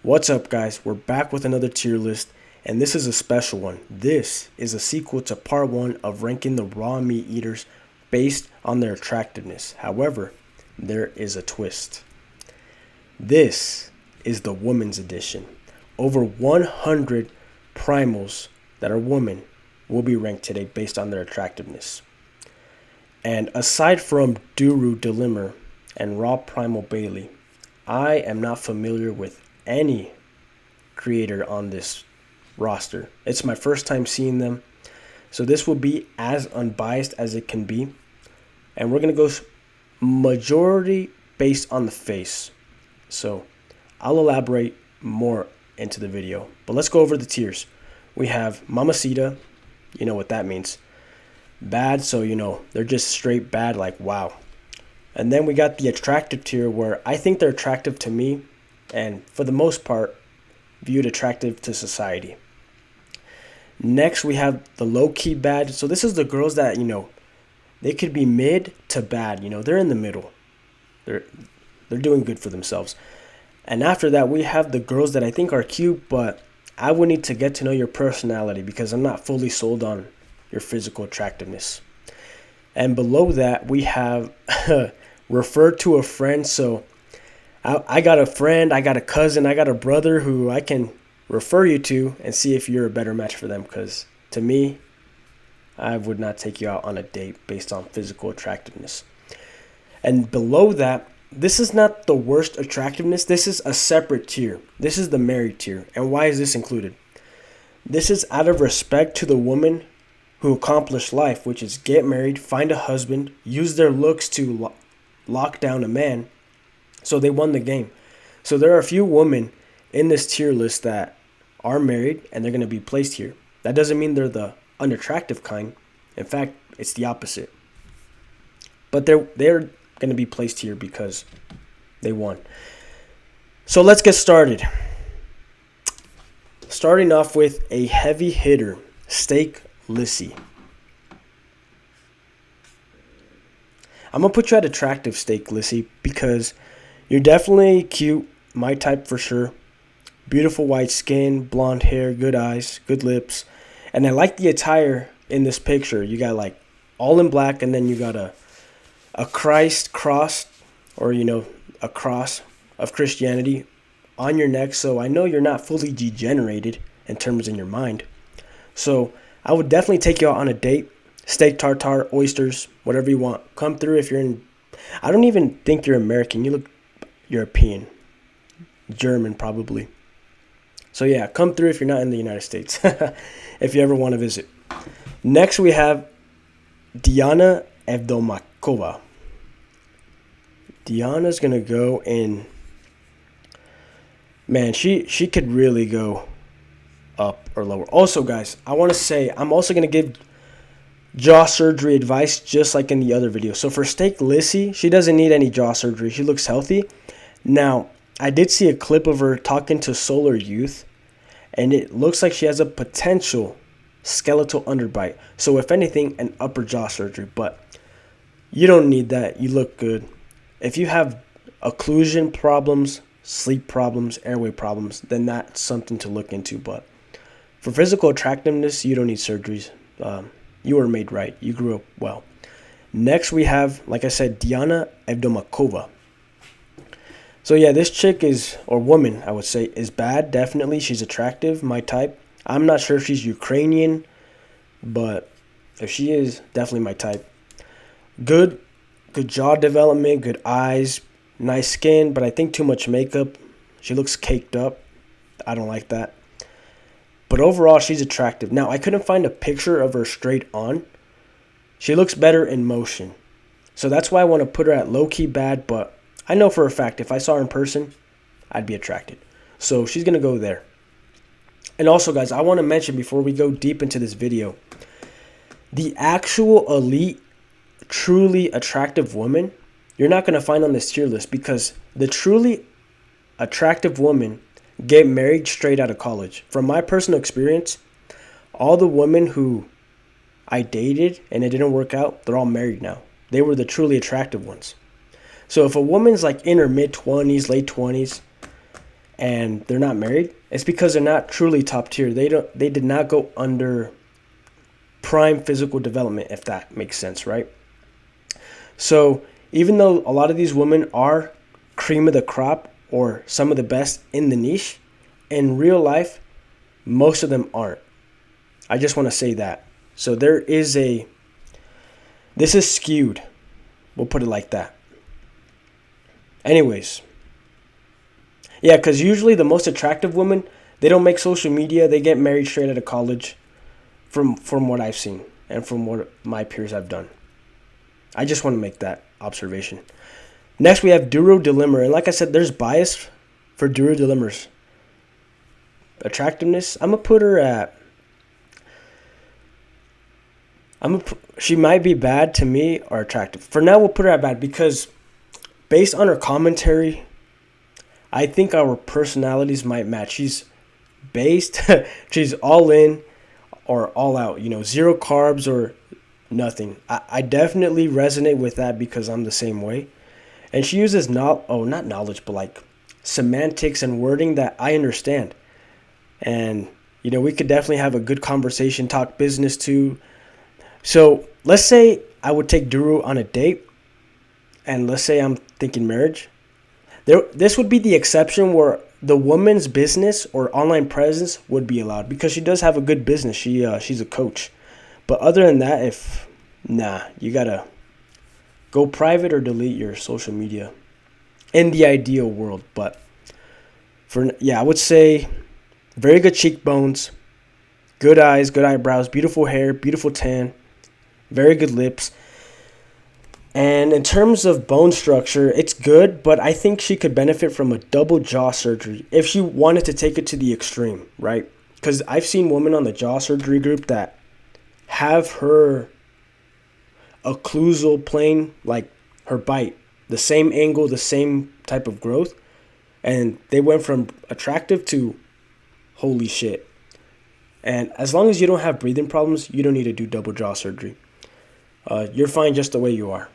What's up, guys? We're back with another tier list, and this is a special one. This is a sequel to part 1 of ranking the raw meat eaters based on their attractiveness. However, there is a twist. This is the women's edition. Over 100 primals that are women will be ranked today based on their attractiveness. And aside from Duru Delimmer and Raw Primal Bailey, I am not familiar with any creator on this roster. It's my first time seeing them, so this will be as unbiased as it can be, and we're going to go majority based on the face. So I'll elaborate more into the video, but let's go over the tiers. We have Mamacita, you know what that means. Bad, so they're just straight bad, like wow. And then we got the attractive tier, where I think they're attractive to me and for the most part viewed attractive to society. Next we have the low-key bad. So this is the girls that they could be mid to bad. They're in the middle. They're doing good for themselves. And after that we have the girls that I think are cute, but I would need to get to know your personality because I'm not fully sold on your physical attractiveness. And below that we have refer to a friend. So I got a friend, I got a cousin, I got a brother who I can refer you to and see if you're a better match for them, because to me, I would not take you out on a date based on physical attractiveness. And below that, this is not the worst attractiveness. This is a separate tier. This is the married tier. And why is this included? This is out of respect to the woman who accomplished life, which is get married, find a husband, use their looks to lock down a man. So they won the game. So there are a few women in this tier list that are married and they're going to be placed here. That doesn't mean they're the unattractive kind. In fact, it's the opposite. But they're going to be placed here because they won. So let's get started. Starting off with a heavy hitter, Steak Lissy. I'm going to put you at attractive, Steak Lissy, because you're definitely cute, my type for sure. Beautiful white skin, blonde hair, good eyes, good lips. And I like the attire in this picture. You got like all in black, and then you got a Christ cross, or a cross of Christianity on your neck. So I know you're not fully degenerated in terms in your mind. So I would definitely take you out on a date. Steak tartare, oysters, whatever you want. Come through if you're in. I don't even think you're American. You look European, German probably. So yeah, come through if you're not in the United States, if you ever want to visit. Next we have Diana Evdomakova. Diana's going to go in. Man, she could really go up or lower. Also, guys, I want to say I'm also going to give jaw surgery advice just like in the other video. So for Steak Lissy, she doesn't need any jaw surgery. She looks healthy. Now, I did see a clip of her talking to Solar Youth, and it looks like she has a potential skeletal underbite. So if anything, an upper jaw surgery. But you don't need that. You look good. If you have occlusion problems, sleep problems, airway problems, then that's something to look into. But for physical attractiveness, you don't need surgeries. You were made right. You grew up well. Next, we have, like I said, Diana Evdomakova. So yeah, this chick is, or woman, I would say, is bad. Definitely, she's attractive, my type. I'm not sure if she's Ukrainian, but if she is, definitely my type. Good jaw development, good eyes, nice skin, but I think too much makeup. She looks caked up. I don't like that. But overall, she's attractive. Now, I couldn't find a picture of her straight on. She looks better in motion. So that's why I want to put her at low-key bad, but I know for a fact if I saw her in person, I'd be attracted. So she's going to go there. And also, guys, I want to mention before we go deep into this video, the actual elite, truly attractive woman, you're not going to find on this tier list, because the truly attractive women get married straight out of college. From my personal experience, all the women who I dated and it didn't work out, they're all married now. They were the truly attractive ones. So if a woman's like in her mid-20s, late 20s, and they're not married, it's because they're not truly top tier. They did not go under prime physical development, if that makes sense, right? So even though a lot of these women are cream of the crop or some of the best in the niche, in real life, most of them aren't. I just want to say that. So this is skewed. We'll put it like that. Anyways. Yeah, because usually the most attractive women, they don't make social media. They get married straight out of college from what I've seen and from what my peers have done. I just want to make that observation. Next, we have Duro Dilemma. And like I said, there's bias for Duro Dilemma's attractiveness. I'm going to put her at... she might be bad to me or attractive. For now, we'll put her at bad because based on her commentary, I think our personalities might match. She's based, she's all in or all out, zero carbs or nothing. I definitely resonate with that because I'm the same way. And she uses not knowledge, but like semantics and wording that I understand. And, we could definitely have a good conversation, talk business too. So let's say I would take Duru on a date, and let's say I'm thinking marriage. This would be the exception where the woman's business or online presence would be allowed because she does have a good business. She's a coach. But other than that, you gotta go private or delete your social media in the ideal world. But I would say very good cheekbones, good eyes, good eyebrows, beautiful hair, beautiful tan, very good lips. And in terms of bone structure, it's good, but I think she could benefit from a double jaw surgery if she wanted to take it to the extreme, right? Because I've seen women on the jaw surgery group that have her occlusal plane, like her bite, the same angle, the same type of growth, and they went from attractive to holy shit. And as long as you don't have breathing problems, you don't need to do double jaw surgery. You're fine just the way you are.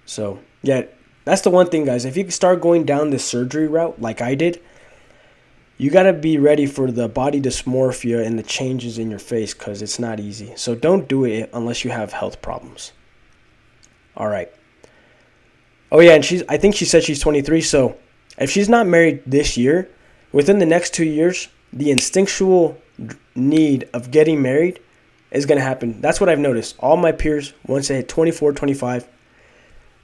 So, yeah, that's the one thing, guys. If you start going down this surgery route like I did, you got to be ready for the body dysmorphia and the changes in your face because it's not easy. So don't do it unless you have health problems. All right. Oh, yeah, and I think she said she's 23. So if she's not married this year, within the next 2 years, the instinctual need of getting married is going to happen. That's what I've noticed. All my peers, once they hit 24, 25,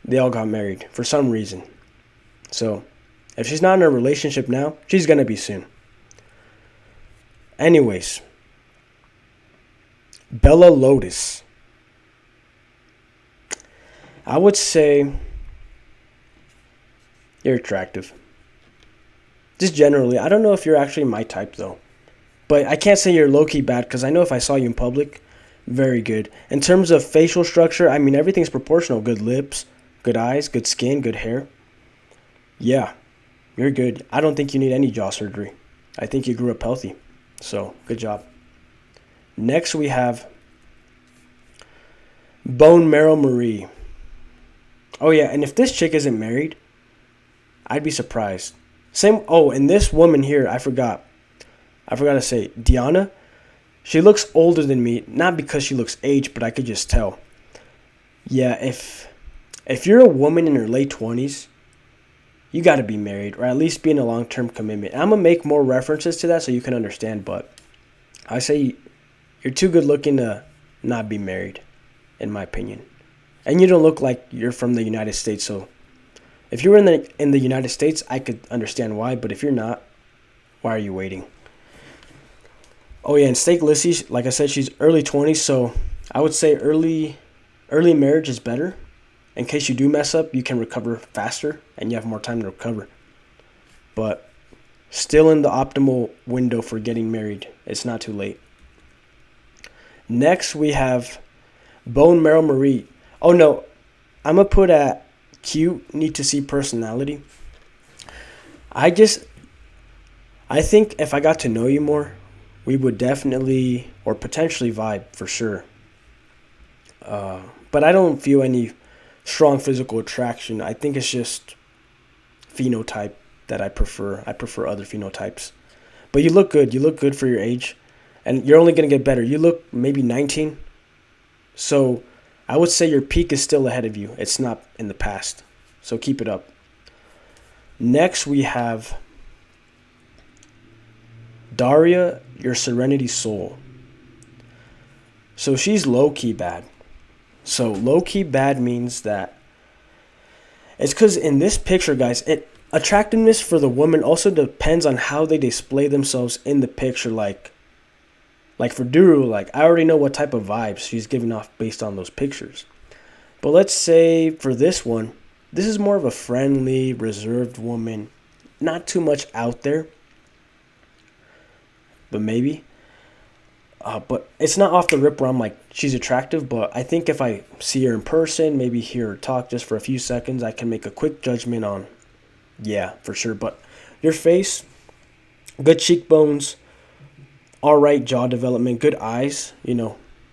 they all got married for some reason. So if she's not in a relationship now, she's going to be soon. Anyways, Bella Lotus. I would say you're attractive. Just generally. I don't know if you're actually my type, though. But I can't say you're low-key bad because I know if I saw you in public, very good. In terms of facial structure, I mean, everything's proportional. Good lips, good eyes, good skin, good hair. Yeah, you're good. I don't think you need any jaw surgery. I think you grew up healthy. So, good job. Next, we have Bone Marrow Marie. Oh, yeah, and if this chick isn't married, I'd be surprised. And this woman here, I forgot to say, Diana, she looks older than me, not because she looks aged, but I could just tell. Yeah, if you're a woman in her late 20s, you got to be married, or at least be in a long-term commitment. And I'm going to make more references to that so you can understand, but I say you're too good looking to not be married, in my opinion. And you don't look like you're from the United States, so if you were in the United States, I could understand why, but if you're not, why are you waiting? Oh, yeah, and Steak Lissy, like I said, she's early 20s, so I would say early marriage is better. In case you do mess up, you can recover faster, and you have more time to recover. But still in the optimal window for getting married. It's not too late. Next, we have Bone Marrow Marie. Oh, no, I'm going to put at cute, need to see personality. I think if I got to know you more, we would definitely or potentially vibe for sure. But I don't feel any strong physical attraction. I think it's just phenotype. that I prefer. I prefer other phenotypes. But you look good. You look good for your age. And you're only going to get better. You look maybe 19. So I would say your peak is still ahead of you. It's not in the past. So keep it up. Next, we have Daria, your Serenity Soul. So she's low-key bad. So low-key bad means that it's because in this picture, guys, attractiveness for the woman also depends on how they display themselves in the picture. Like for Duru, like I already know what type of vibes she's giving off based on those pictures. But let's say for this one, this is more of a friendly, reserved woman. Not too much out there. But maybe. But it's not off the rip where I'm like, she's attractive. But I think if I see her in person, maybe hear her talk just for a few seconds, I can make a quick judgment on, yeah, for sure. But your face, good cheekbones, all right jaw development, good eyes,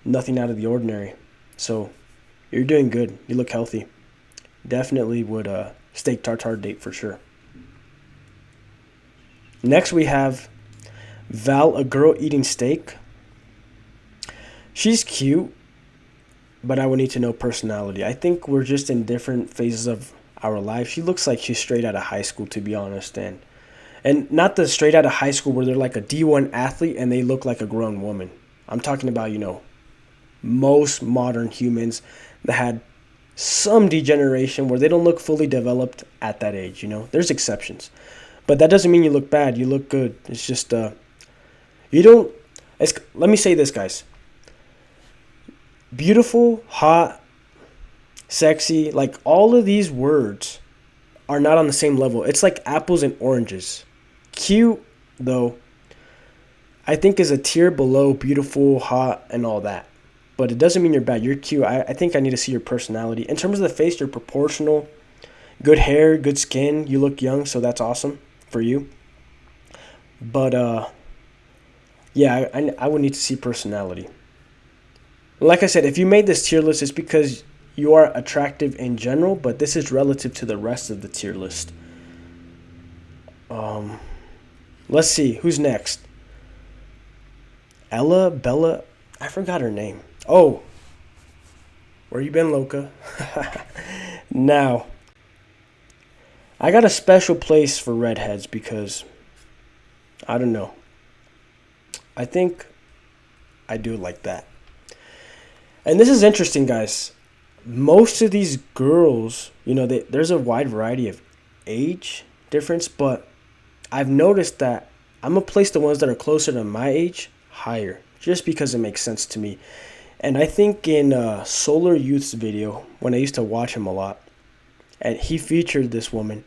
nothing out of the ordinary. So you're doing good. You look healthy. Definitely would steak tartare date for sure. Next we have Val, a girl eating steak. She's cute, but I would need to know personality. I think we're just in different phases of our life. She looks like she's straight out of high school, to be honest. And not the straight out of high school where they're like a D1 athlete and they look like a grown woman. I'm talking about, most modern humans that had some degeneration where they don't look fully developed at that age, There's exceptions. But that doesn't mean you look bad. You look good. It's just, let me say this, guys. Beautiful, hot, sexy, like all of these words are not on the same level. It's like apples and oranges. Cute, though, I think is a tier below beautiful, hot, and all that. But it doesn't mean you're bad. You're cute. I think I need to see your personality. In terms of the face, you're proportional. Good hair, good skin. You look young, so that's awesome for you. But, yeah, I would need to see personality. Like I said, if you made this tier list, it's because you are attractive in general, but this is relative to the rest of the tier list. Let's see. Who's next? Bella, I forgot her name. Oh, where you been, Loca? Now, I got a special place for redheads because, I don't know. I think I do it like that. And this is interesting, guys. Most of these girls, there's a wide variety of age difference, but I've noticed that I'm going to place the ones that are closer to my age higher, just because it makes sense to me. And I think in Solar Youth's video, when I used to watch him a lot, and he featured this woman,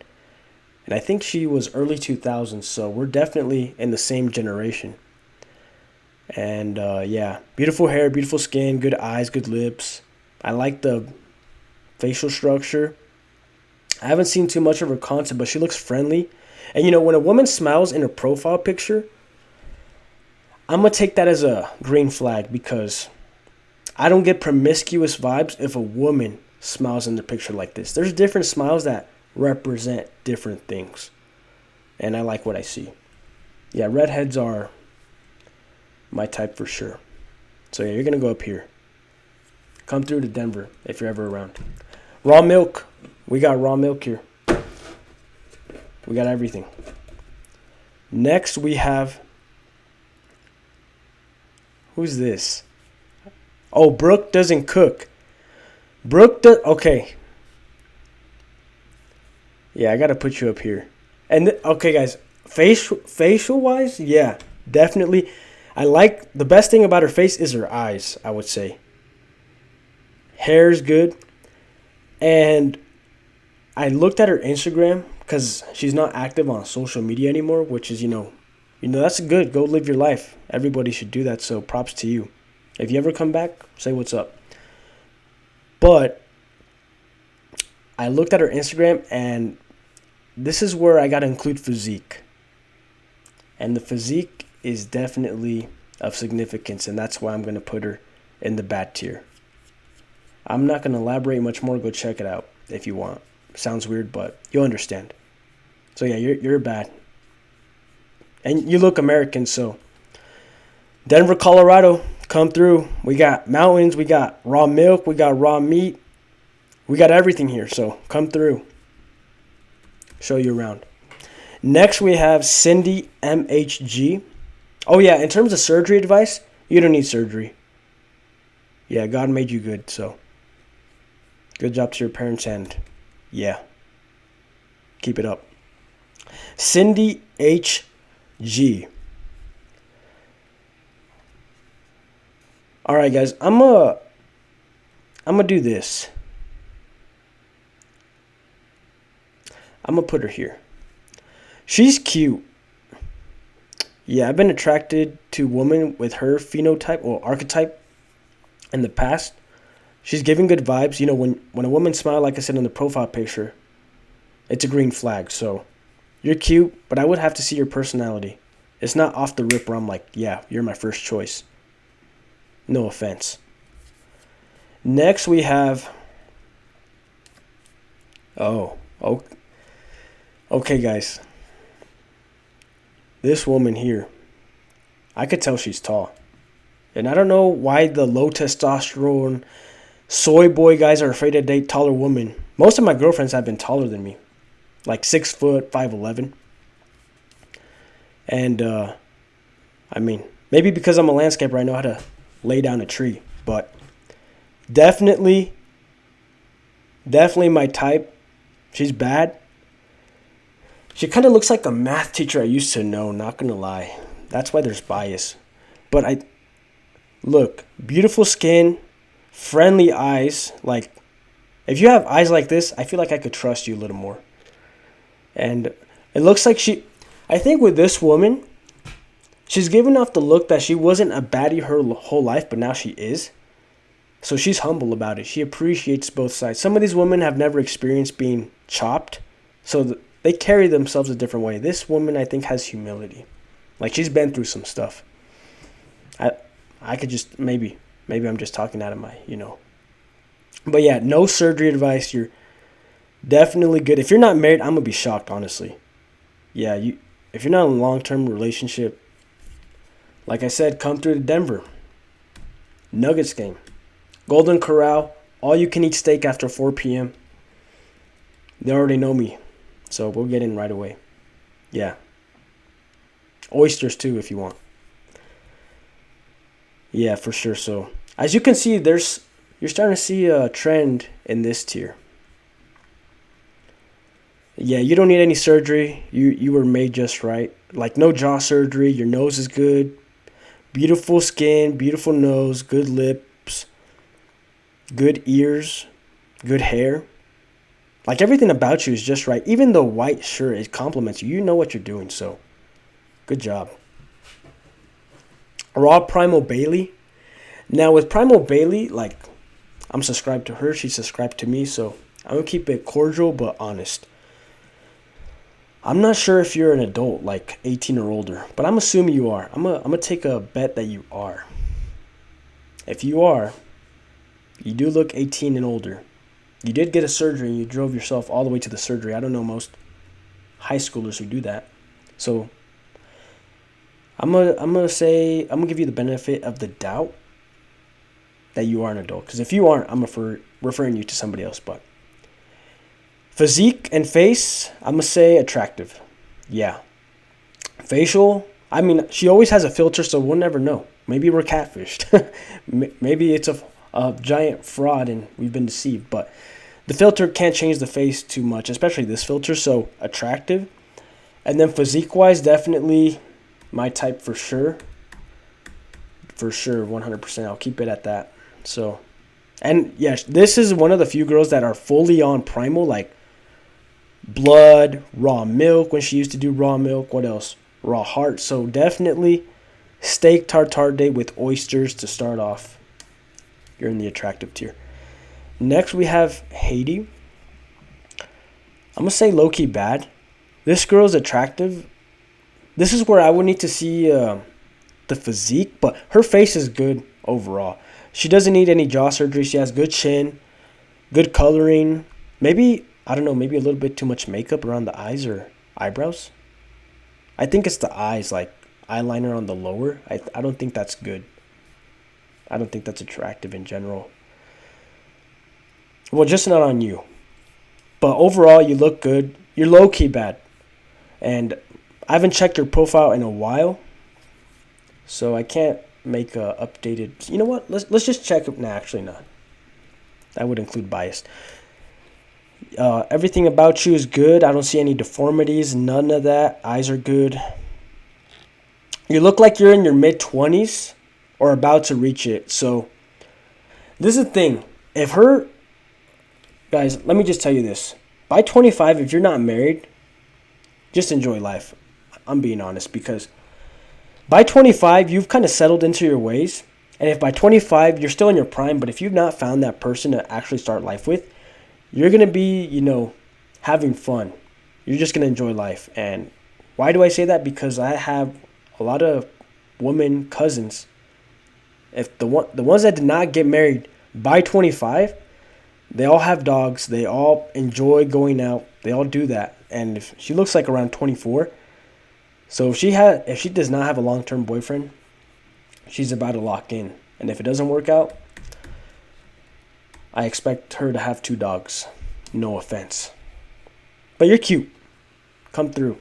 and I think she was early 2000s, so we're definitely in the same generation. And yeah, beautiful hair, beautiful skin, good eyes, good lips. I like the facial structure. I haven't seen too much of her content, but she looks friendly. And when a woman smiles in her profile picture, I'm going to take that as a green flag because I don't get promiscuous vibes if a woman smiles in the picture like this. There's different smiles that represent different things. And I like what I see. Yeah, redheads are my type for sure. So yeah, you're going to go up here. Come through to Denver if you're ever around. Raw milk. We got raw milk here. We got everything. Next we have... Who's this? Oh, Brooke doesn't cook. Okay. Yeah, I got to put you up here. And okay, guys. Facial wise, yeah, definitely. I like... The best thing about her face is her eyes, I would say. Hair's good. And I looked at her Instagram because she's not active on social media anymore, which is, that's good. Go live your life. Everybody should do that, so props to you. If you ever come back, say what's up. But I looked at her Instagram, and this is where I got to include physique. And the physique is definitely of significance, and that's why I'm going to put her in the bad tier. I'm not going to elaborate much more. Go check it out if you want. Sounds weird, but you'll understand. So yeah, you're bad. And you look American, so Denver, Colorado, come through. We got mountains, we got raw milk, we got raw meat. We got everything here, so come through. Show you around. Next, we have Cindy MHG. Oh, yeah, in terms of surgery advice, you don't need surgery. Yeah, God made you good, so good job to your parents, and yeah, keep it up. Cindy HG. All right, guys, I'm gonna do this. I'm gonna put her here. She's cute. Yeah, I've been attracted to women with her phenotype or archetype in the past. She's giving good vibes. You know, when a woman smiles, like I said in the profile picture, it's a green flag. So you're cute, but I would have to see your personality. It's not off the rip where I'm like, yeah, you're my first choice. No offense. Next we have, okay, guys. This woman here, I could tell she's tall. And I don't know why the low testosterone soy boy guys are afraid to date taller women. Most of my girlfriends have been taller than me. Like 6 foot, 5'11". And, I mean, maybe because I'm a landscaper, I know how to lay down a tree. But definitely my type. She's bad. She kind of looks like a math teacher I used to know, not going to lie. That's why there's bias. But look, beautiful skin, friendly eyes. Like, if you have eyes like this, I feel like I could trust you a little more. And it looks like I think with this woman, she's giving off the look that she wasn't a baddie her whole life, but now she is. So she's humble about it. She appreciates both sides. Some of these women have never experienced being chopped, so they carry themselves a different way. This woman, I think, has humility. Like, she's been through some stuff. I could just, maybe I'm just talking out of my, But yeah, no surgery advice. You're definitely good. If you're not married, I'm going to be shocked, honestly. Yeah, if you're not in a long-term relationship, like I said, come through to Denver. Nuggets game. Golden Corral, all-you-can-eat steak after 4 p.m. They already know me. So we'll get in right away. Yeah. Oysters too if you want. Yeah, for sure. So as you can see, you're starting to see a trend in this tier. Yeah, you don't need any surgery. You were made just right. Like, no jaw surgery. Your nose is good. Beautiful skin, beautiful nose, good lips, good ears, good hair. Like, everything about you is just right. Even the white shirt, it compliments you. You know what you're doing, so good job. Raw Primal Bailey. Now, with Primal Bailey, like, I'm subscribed to her. She's subscribed to me, so I'm going to keep it cordial but honest. I'm not sure if you're an adult, like 18 or older, but I'm assuming you are. I'm gonna take a bet that you are. If you are, you do look 18 and older. You did get a surgery and you drove yourself all the way to the surgery. I don't know most high schoolers who do that. So I'm gonna give you the benefit of the doubt that you are an adult. Because if you aren't, I'm referring you to somebody else. But physique and face, I'm gonna say attractive. Yeah. Facial, I mean, she always has a filter, so we'll never know. Maybe we're catfished. Maybe it's a giant fraud and we've been deceived. But the filter can't change the face too much, especially this filter. So attractive. And then physique-wise, definitely my type for sure. For sure, 100%. I'll keep it at that. So, and yes, this is one of the few girls that are fully on primal, like blood, raw milk when she used to do raw milk. What else? Raw heart. So definitely steak tartare date with oysters to start off. You're in the attractive tier. Next we have Haiti. I'm going to say low-key bad. This girl's attractive. This is where I would need to see the physique, but her face is good overall. She doesn't need any jaw surgery. She has good chin, good coloring. Maybe, I don't know, maybe a little bit too much makeup around the eyes, or eyebrows. I think it's the eyes, like eyeliner on the lower. I don't think that's good. I don't think that's attractive in general. Well, just not on you. But overall, you look good. You're low key bad. And I haven't checked your profile in a while, so I can't make a updated. You know what? Let's just check it. Nah, actually not. That would include bias. Everything about you is good. I don't see any deformities. None of that. Eyes are good. You look like you're in your mid-20s or about to reach it. So this is the thing. If her guys, let me just tell you this. By 25, if you're not married, just enjoy life. I'm being honest, because by 25, you've kind of settled into your ways. And if by 25, you're still in your prime, but if you've not found that person to actually start life with, you're going to be, having fun. You're just going to enjoy life. And why do I say that? Because I have a lot of women cousins. If the ones that did not get married by 25, they all have dogs. They all enjoy going out. They all do that. And if she looks like around 24, so if she does not have a long-term boyfriend, she's about to lock in. And if it doesn't work out, I expect her to have 2 dogs. No offense. But you're cute. Come through.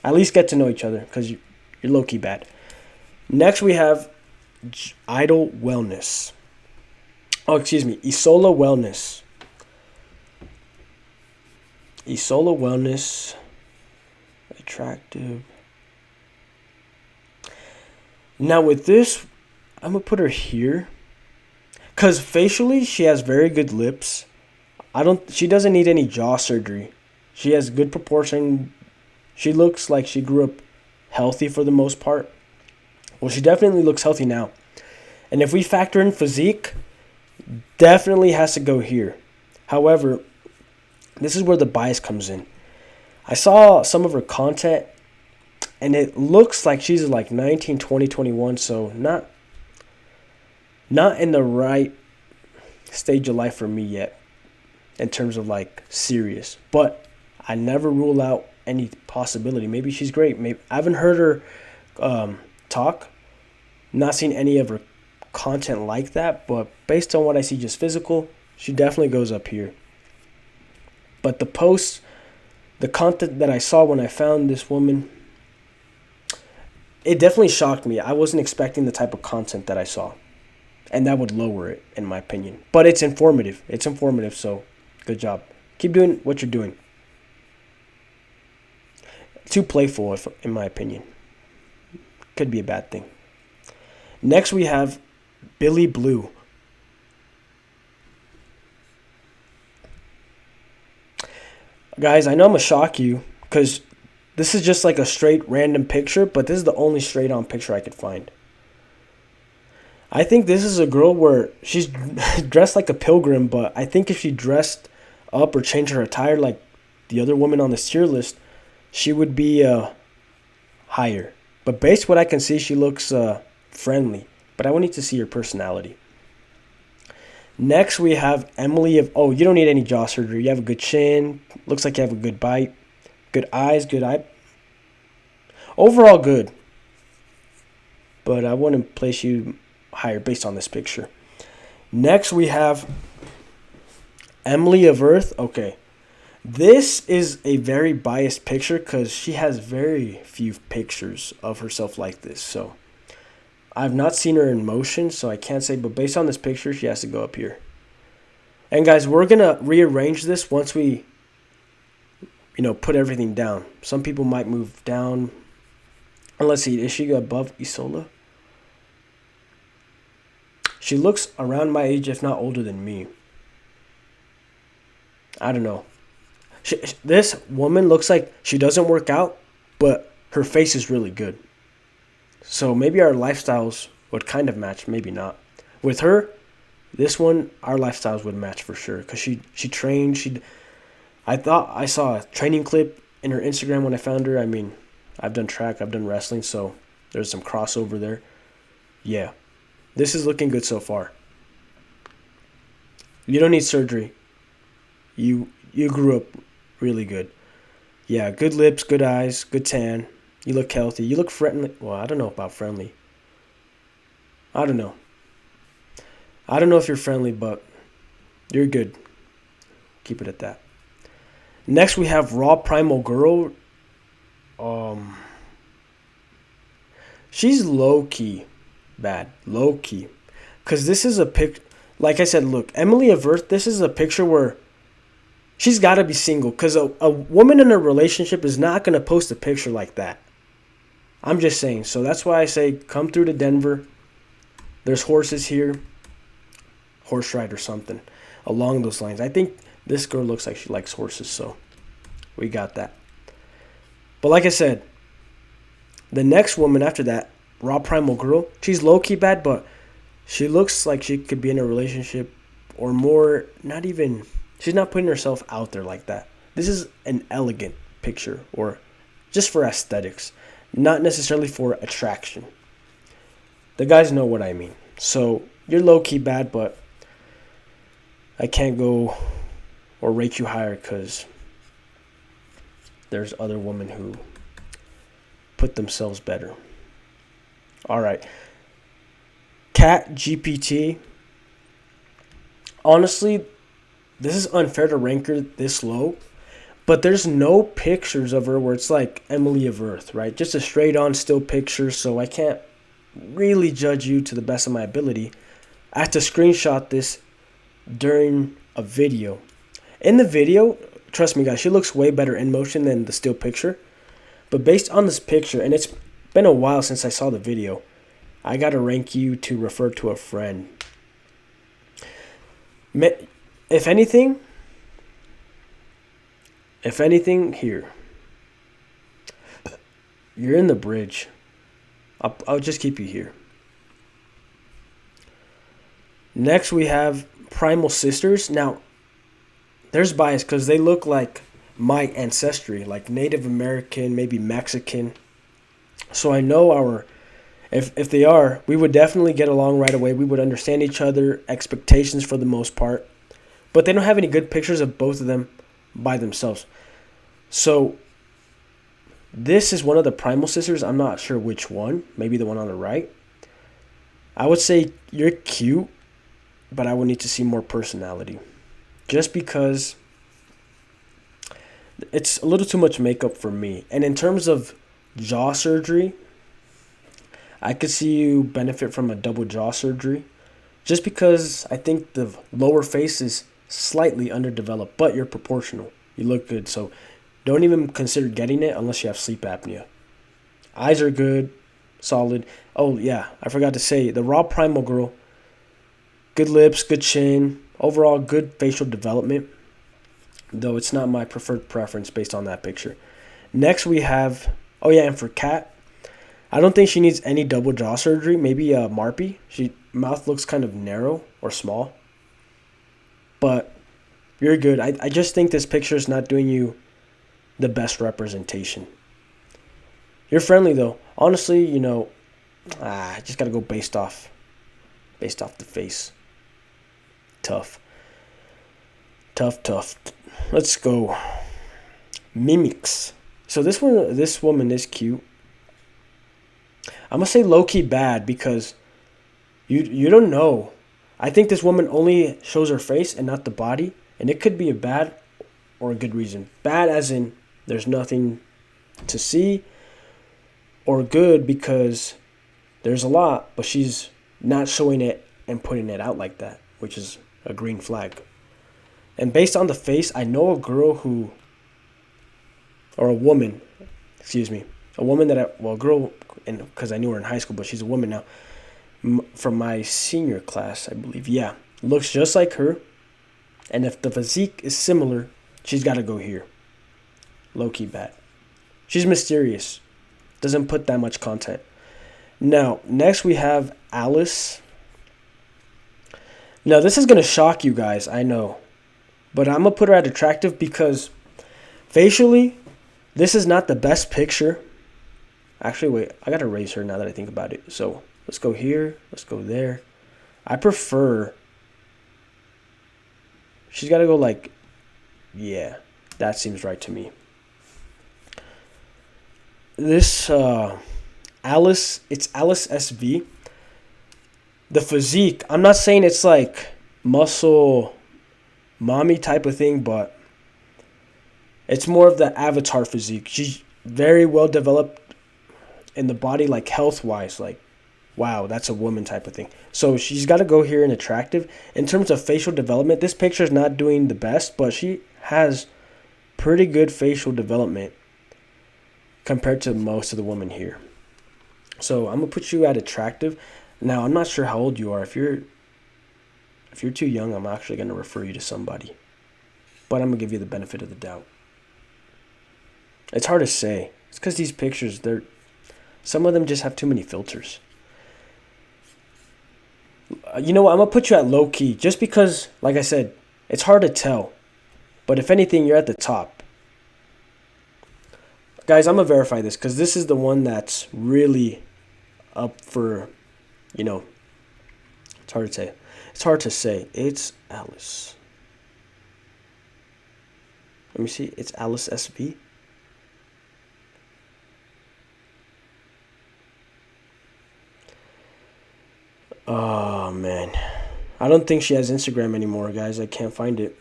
At least get to know each other, because you're low-key bad. Next we have Idle Wellness. Oh, excuse me. Isola Wellness. Isola Wellness. Attractive. Now with this, I'm going to put her here. Because facially, she has very good lips. She doesn't need any jaw surgery. She has good proportion. She looks like she grew up healthy for the most part. Well, she definitely looks healthy now. And if we factor in physique, definitely has to go here. However, this is where the bias comes in. I saw some of her content, and it looks like she's like 19, 20, 21, so not in the right stage of life for me yet in terms of like serious. But I never rule out any possibility. Maybe she's great. Maybe I haven't heard her talk, not seen any of her content like that, but based on what I see, just physical, she definitely goes up here. But the posts, the content that I saw when I found this woman, it definitely shocked me. I wasn't expecting the type of content that I saw, and that would lower it, in my opinion. But it's informative. It's informative, so good job. Keep doing what you're doing. Too playful, in my opinion. Could be a bad thing. Next, we have Billy Blue. Guys, I know I'm going to shock you, because this is just like a straight random picture, but this is the only straight on picture I could find. I think this is a girl where she's dressed like a pilgrim, but I think if she dressed up or changed her attire like the other women on this tier list, she would be higher. But based on what I can see, she looks friendly. But I would need to see her personality. Next, we have Emily of... Oh, you don't need any jaw surgery. You have a good chin. Looks like you have a good bite. Good eyes, good eye. Overall, good. But I wouldn't place you higher based on this picture. Next, we have Emily of Earth. Okay. This is a very biased picture because she has very few pictures of herself like this. So I've not seen her in motion, so I can't say. But based on this picture, she has to go up here. And guys, we're going to rearrange this once we, put everything down. Some people might move down. And let's see, is she above Isola? She looks around my age, if not older than me. I don't know. This woman looks like she doesn't work out, but her face is really good. So maybe our lifestyles would kind of match, maybe not. With her, this one, our lifestyles would match for sure. Because she trained. I thought I saw a training clip in her Instagram when I found her. I mean, I've done track, I've done wrestling, so there's some crossover there. Yeah, this is looking good so far. You don't need surgery. You grew up really good. Yeah, good lips, good eyes, good tan. You look healthy. You look friendly. Well, I don't know about friendly. I don't know. I don't know if you're friendly, but you're good. Keep it at that. Next, we have Raw Primal Girl. Um, she's low key bad. Low key. Because this is a pic. Like I said, look, Emily Avert, this is a picture where she's got to be single. Because a woman in a relationship is not going to post a picture like that. I'm just saying. So that's why I say come through to Denver. There's horses here. Horse ride or something along those lines. I think this girl looks like she likes horses. So we got that. But like I said, the next woman after that, Raw Primal Girl, she's low key bad, but she looks like she could be in a relationship or more. Not even, she's not putting herself out there like that. This is an elegant picture or just for aesthetics, not necessarily for attraction. The guys know what I mean. So you're low key bad, but I can't go or rate you higher because there's other women who put themselves better. All right. Cat GPT. Honestly, this is unfair to rank her this low, but there's no pictures of her where it's like Emily of Earth, right? Just a straight on still picture, so I can't really judge you to the best of my ability. I have to screenshot this during a video. In the video, trust me guys, she looks way better in motion than the still picture. But based on this picture, and it's been a while since I saw the video, I gotta rank you to refer to a friend. If anything, here, you're in the bridge. I'll just keep you here. Next, we have Primal Sisters. Now, there's bias because they look like my ancestry, like Native American, maybe Mexican. So I know if they are, we would definitely get along right away. We would understand each other, expectations for the most part. But they don't have any good pictures of both of them by themselves. So this is one of the Primal Sisters. I'm not sure which one. Maybe the one on the right. I would say you're cute, but I would need to see more personality. Just because it's a little too much makeup for me. And in terms of jaw surgery, I could see you benefit from a double jaw surgery. Just because I think the lower face is slightly underdeveloped, but you're proportional. You look good. So don't even consider getting it unless you have sleep apnea. Eyes are good, solid. Oh, yeah, I forgot to say, the Raw Primal Girl, good lips, good chin, overall good facial development, though it's not my preferred preference based on that picture. Next we have, oh yeah, and for Kat, I don't think she needs any double jaw surgery. Maybe Marpy. She mouth looks kind of narrow or small. But you're good. I just think this picture is not doing you the best representation. You're friendly though. Honestly, I just gotta go based off the face. Tough. Let's go. Mimics. So this woman is cute. I'm gonna say low key bad because you don't know. I think this woman only shows her face and not the body, and it could be a bad or a good reason. Bad as in there's nothing to see, or good because there's a lot, but she's not showing it and putting it out like that, which is a green flag. And based on the face, I know a girl or a woman, a woman girl, and because I knew her in high school, but she's a woman now, from my senior class, I believe. Yeah, looks just like her, and if the physique is similar, she's got to go here. Low key bad. She's mysterious, doesn't put that much content. Now, next we have Alice. Now, this is gonna shock you guys, I know, but I'm gonna put her at attractive because facially, this is not the best picture. Actually, wait, I gotta raise her now that I think about it. So let's go here, let's go there. I prefer, she's gotta go like, yeah, that seems right to me. this Alice, it's Alice SV. The physique, I'm not saying it's like muscle mommy type of thing, but it's more of the avatar physique. She's very well developed in the body, like health wise, like wow, that's a woman type of thing. So she's got to go here in attractive. In terms of facial development, this picture is not doing the best, but she has pretty good facial development compared to most of the women here. So I'm gonna put you at attractive. Now I'm not sure how old you are. If you're too young, I'm actually gonna refer you to somebody. But I'm gonna give you the benefit of the doubt. It's hard to say. It's because these pictures, some of them just have too many filters. You know what? I'm gonna put you at low key, just because, like I said, it's hard to tell. But if anything, you're at the top. Guys, I'm gonna verify this because this is the one that's really up for, you know, it's hard to say. It's hard to say. It's Alice. Let me see. It's Alice SV. Oh, man. I don't think she has Instagram anymore, guys. I can't find it.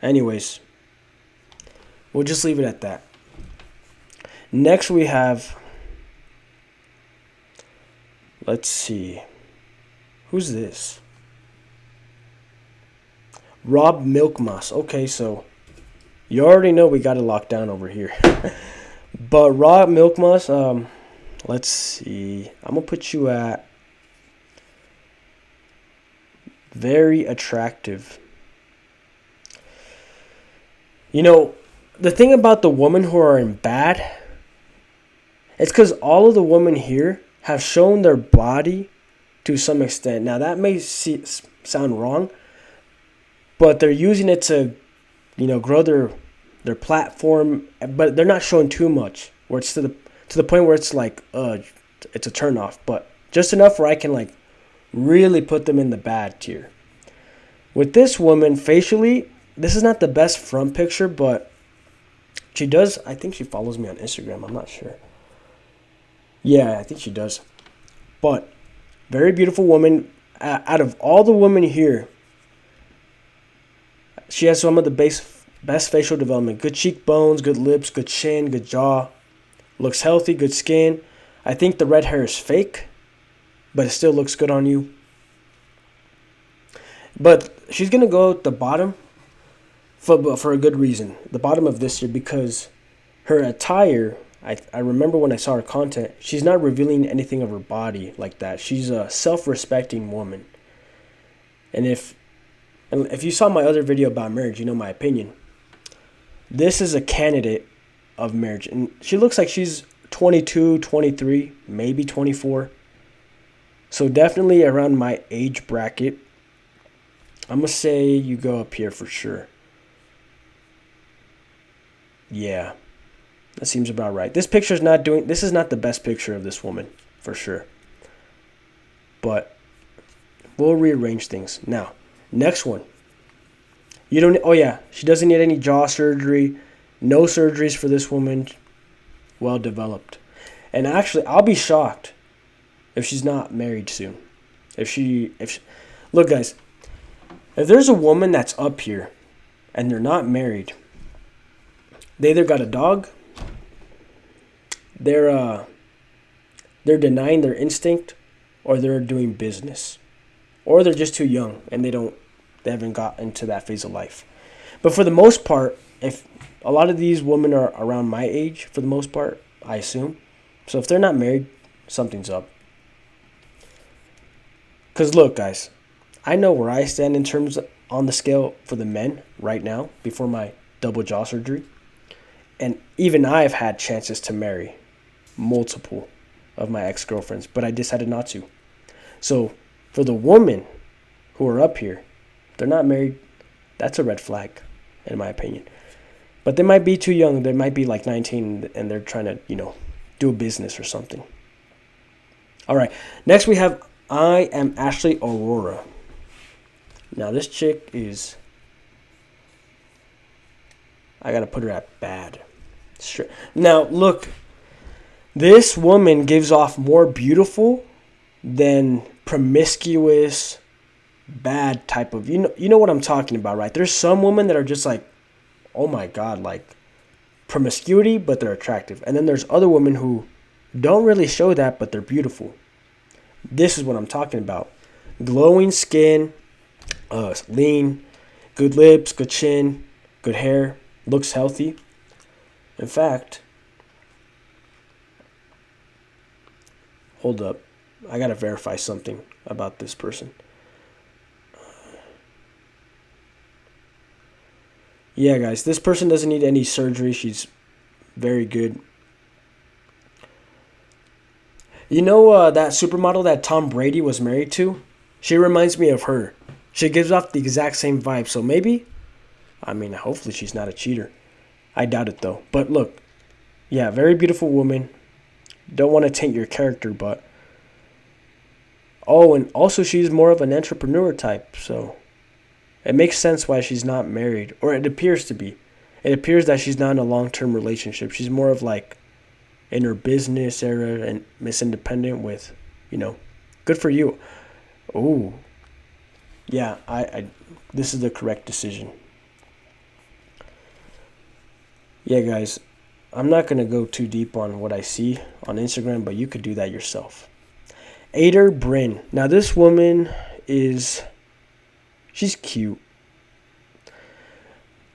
Anyways, we'll just leave it at that. Next we have, let's see. Who's this? Rob Milkmas. Okay, so you already know we got it locked down over here. But Rob Milkmas, let's see. I'm going to put you at very attractive. You know, the thing about the women who are in bad, it's because all of the women here have shown their body to some extent. Now, that may sound wrong, but they're using it to, grow their platform, but they're not showing too much, where it's to the point where it's like, it's a turnoff, but just enough where I can like really put them in the bad tier. With this woman, facially, this is not the best front picture, but she does. I think she follows me on Instagram. I'm not sure. Yeah, I think she does. But very beautiful woman. Out of all the women here, she has some of the best facial development. Good cheekbones, good lips, good chin, good jaw. Looks healthy, good skin. I think the red hair is fake, but it still looks good on you. But she's going to go at the bottom for a good reason. The bottom of this year, because her attire, I remember when I saw her content, she's not revealing anything of her body like that. She's a self-respecting woman. And if you saw my other video about marriage, you know my opinion. This is a candidate of marriage. And she looks like she's 22, 23, maybe 24. So definitely around my age bracket. I'm going to say you go up here for sure. Yeah, that seems about right. This is not the best picture of this woman, for sure. But we'll rearrange things. Now, next one. She doesn't need any jaw surgery. No surgeries for this woman. Well developed. And actually, I'll be shocked if she's not married soon. Look, guys, if there's a woman that's up here and they're not married, they either got a dog, they're denying their instinct, or they're doing business, or they're just too young and they haven't got into that phase of life. But for the most part, if a lot of these women are around my age, for the most part, I assume. So if they're not married, something's up. Because look, guys, I know where I stand in terms on the scale for the men right now before my double jaw surgery. And even I've had chances to marry multiple of my ex-girlfriends, but I decided not to. So for the women who are up here, they're not married, that's a red flag, in my opinion. But they might be too young. They might be like 19 and they're trying to, do a business or something. All right. Next we have I Am Ashley Aurora. Now this chick is, I got to put her at bad. Now, look, this woman gives off more beautiful than promiscuous, bad type of. You know what I'm talking about, right? There's some women that are just like, oh my god, like promiscuity, but they're attractive. And then there's other women who don't really show that, but they're beautiful. This is what I'm talking about. Glowing skin, lean, good lips, good chin, good hair, looks healthy. In fact, hold up. I gotta verify something about this person. Yeah, guys, this person doesn't need any surgery. She's very good. You know that supermodel that Tom Brady was married to? She reminds me of her. She gives off the exact same vibe. So maybe, I mean, hopefully she's not a cheater. I doubt it though. But look, yeah, very beautiful woman. Don't want to taint your character, but oh, and also she's more of an entrepreneur type, so it makes sense why she's not married, or it appears to be. It appears that she's not in a long-term relationship. She's more of like in her business era and Miss Independent with, good for you. Oh, yeah, I this is the correct decision. Yeah, guys, I'm not going to go too deep on what I see on Instagram, but you could do that yourself. Ader Bryn. Now, this woman she's cute.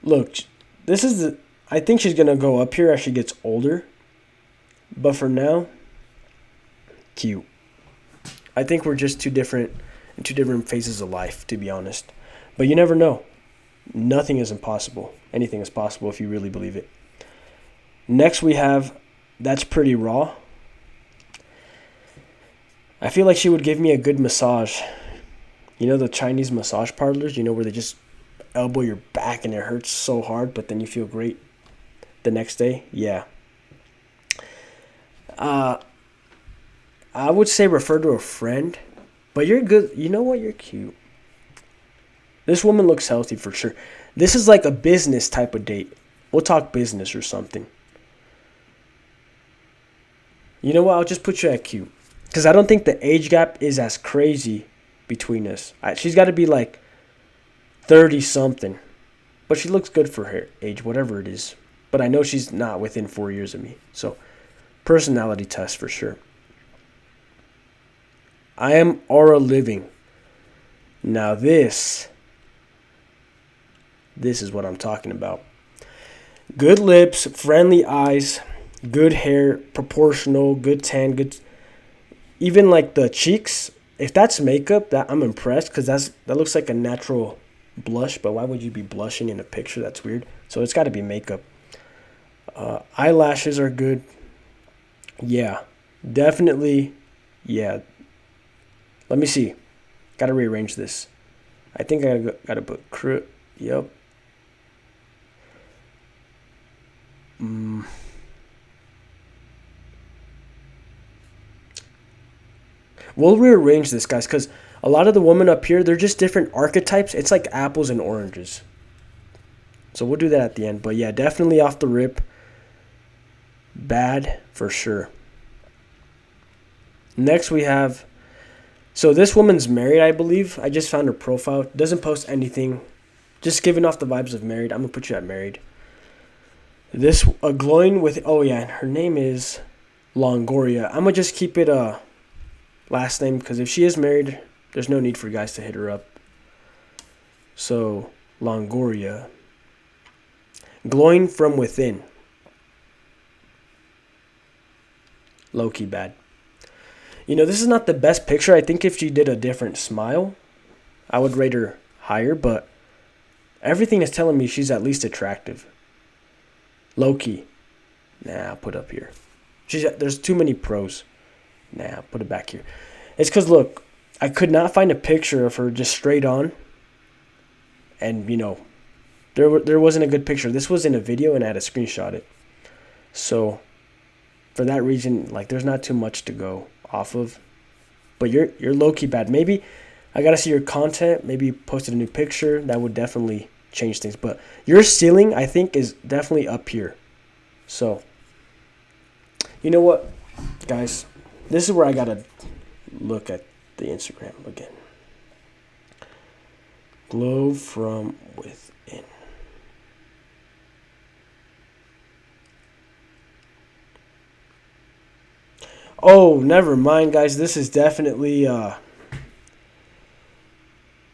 Look, I think she's going to go up here as she gets older. But for now, cute. I think we're just in two different phases of life, to be honest. But you never know. Nothing is impossible. Anything is possible if you really believe it. Next we have That's Pretty Raw. I feel like she would give me a good massage. You know the Chinese massage parlors, where they just elbow your back and it hurts so hard, but then you feel great the next day? Yeah. I would say refer to a friend, but you're good. You know what? You're cute. This woman looks healthy for sure. This is like a business type of date. We'll talk business or something. You know what? I'll just put you at cute. Because I don't think the age gap is as crazy between us. She's got to be like 30-something. But she looks good for her age, whatever it is. But I know she's not within 4 years of me. So, personality test for sure. I am Aura Living. Now this is what I'm talking about. Good lips, friendly eyes, good hair, proportional, good tan, good. Even like the cheeks. If that's makeup, that I'm impressed because that looks like a natural blush. But why would you be blushing in a picture? That's weird. So it's got to be makeup. Eyelashes are good. Yeah, definitely. Yeah. Let me see. Got to rearrange this. I think I got to put Yep. We'll rearrange this, guys, because a lot of the women up here, they're just different archetypes. It's like apples and oranges. So we'll do that at the end. But yeah, definitely off the rip. Bad for sure. Next we have... So this woman's married, I believe. I just found her profile. Doesn't post anything. Just giving off the vibes of married. I'm going to put you at married. This, glowing with... Oh, yeah. Her name is Longoria. I'm going to just keep it last name. Because if she is married, there's no need for guys to hit her up. So, Longoria. Glowing from within. Low-key bad. This is not the best picture. I think if she did a different smile, I would rate her higher, but everything is telling me she's at least attractive. Low-key. Nah, I'll put up here. There's too many pros. Nah, I'll put it back here. It's because, look, I could not find a picture of her just straight on. And, there wasn't a good picture. This was in a video, and I had to screenshot it. So, for that reason, there's not too much to go off of, but you're low-key bad. Maybe I gotta see your content. Maybe you posted a new picture. That would definitely change things. But your ceiling, I think, is definitely up here. So, you know what, guys? This is where I gotta look at the Instagram again. Glow from within. Oh, never mind, guys. This is definitely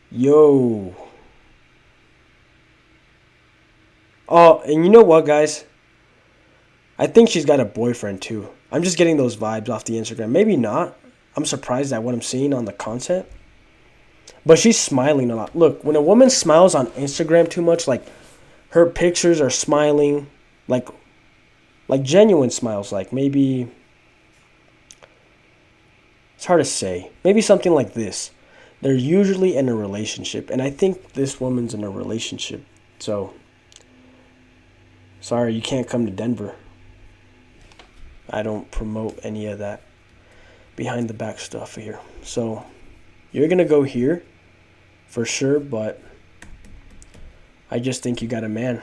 yo. Oh, and you know what, guys? I think she's got a boyfriend too. I'm just getting those vibes off the Instagram. Maybe not. I'm surprised at what I'm seeing on the content. But she's smiling a lot. Look, when a woman smiles on Instagram too much, like her pictures are smiling, like genuine smiles, like maybe it's hard to say. Maybe something like this. They're usually in a relationship, and I think this woman's in a relationship. So, sorry, you can't come to Denver. I don't promote any of that behind the back stuff here. So, you're going to go here for sure, but I just think you got a man.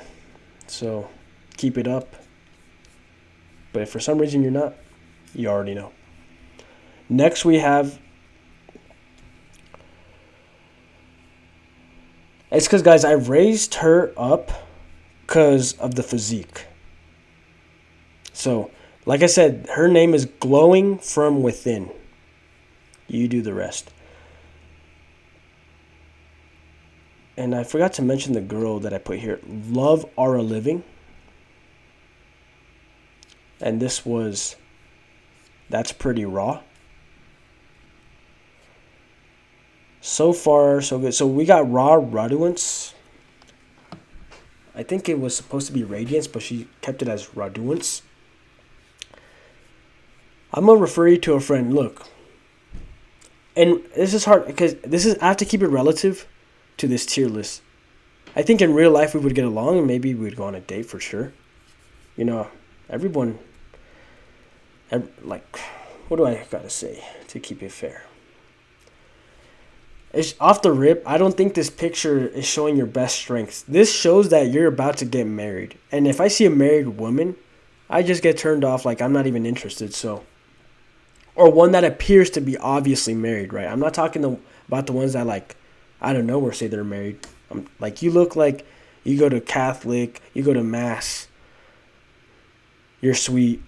So, keep it up. But if for some reason you're not, you already know. Next, we have. It's because, guys, I raised her up because of the physique. So, like I said, her name is Glowing from Within. You do the rest. And I forgot to mention the girl that I put here. Love Are a Living. And this was. That's pretty raw. So far, so good. So we got Raw Raduance. I think it was supposed to be Radiance, but she kept it as Raduance. I'm going to refer you to a friend. Look. And this is hard because I have to keep it relative to this tier list. I think in real life we would get along and maybe we'd go on a date for sure. You know, everyone, like, what do I got to say to keep it fair? It's off the rip. I don't think this picture is showing your best strengths. This shows that you're about to get married. And if I see a married woman, I just get turned off, like I'm not even interested. So, or one that appears to be obviously married, right? I'm not talking about the ones that, like, I don't know, or say they're married. Like, you look like you go to Catholic, you go to Mass, you're sweet.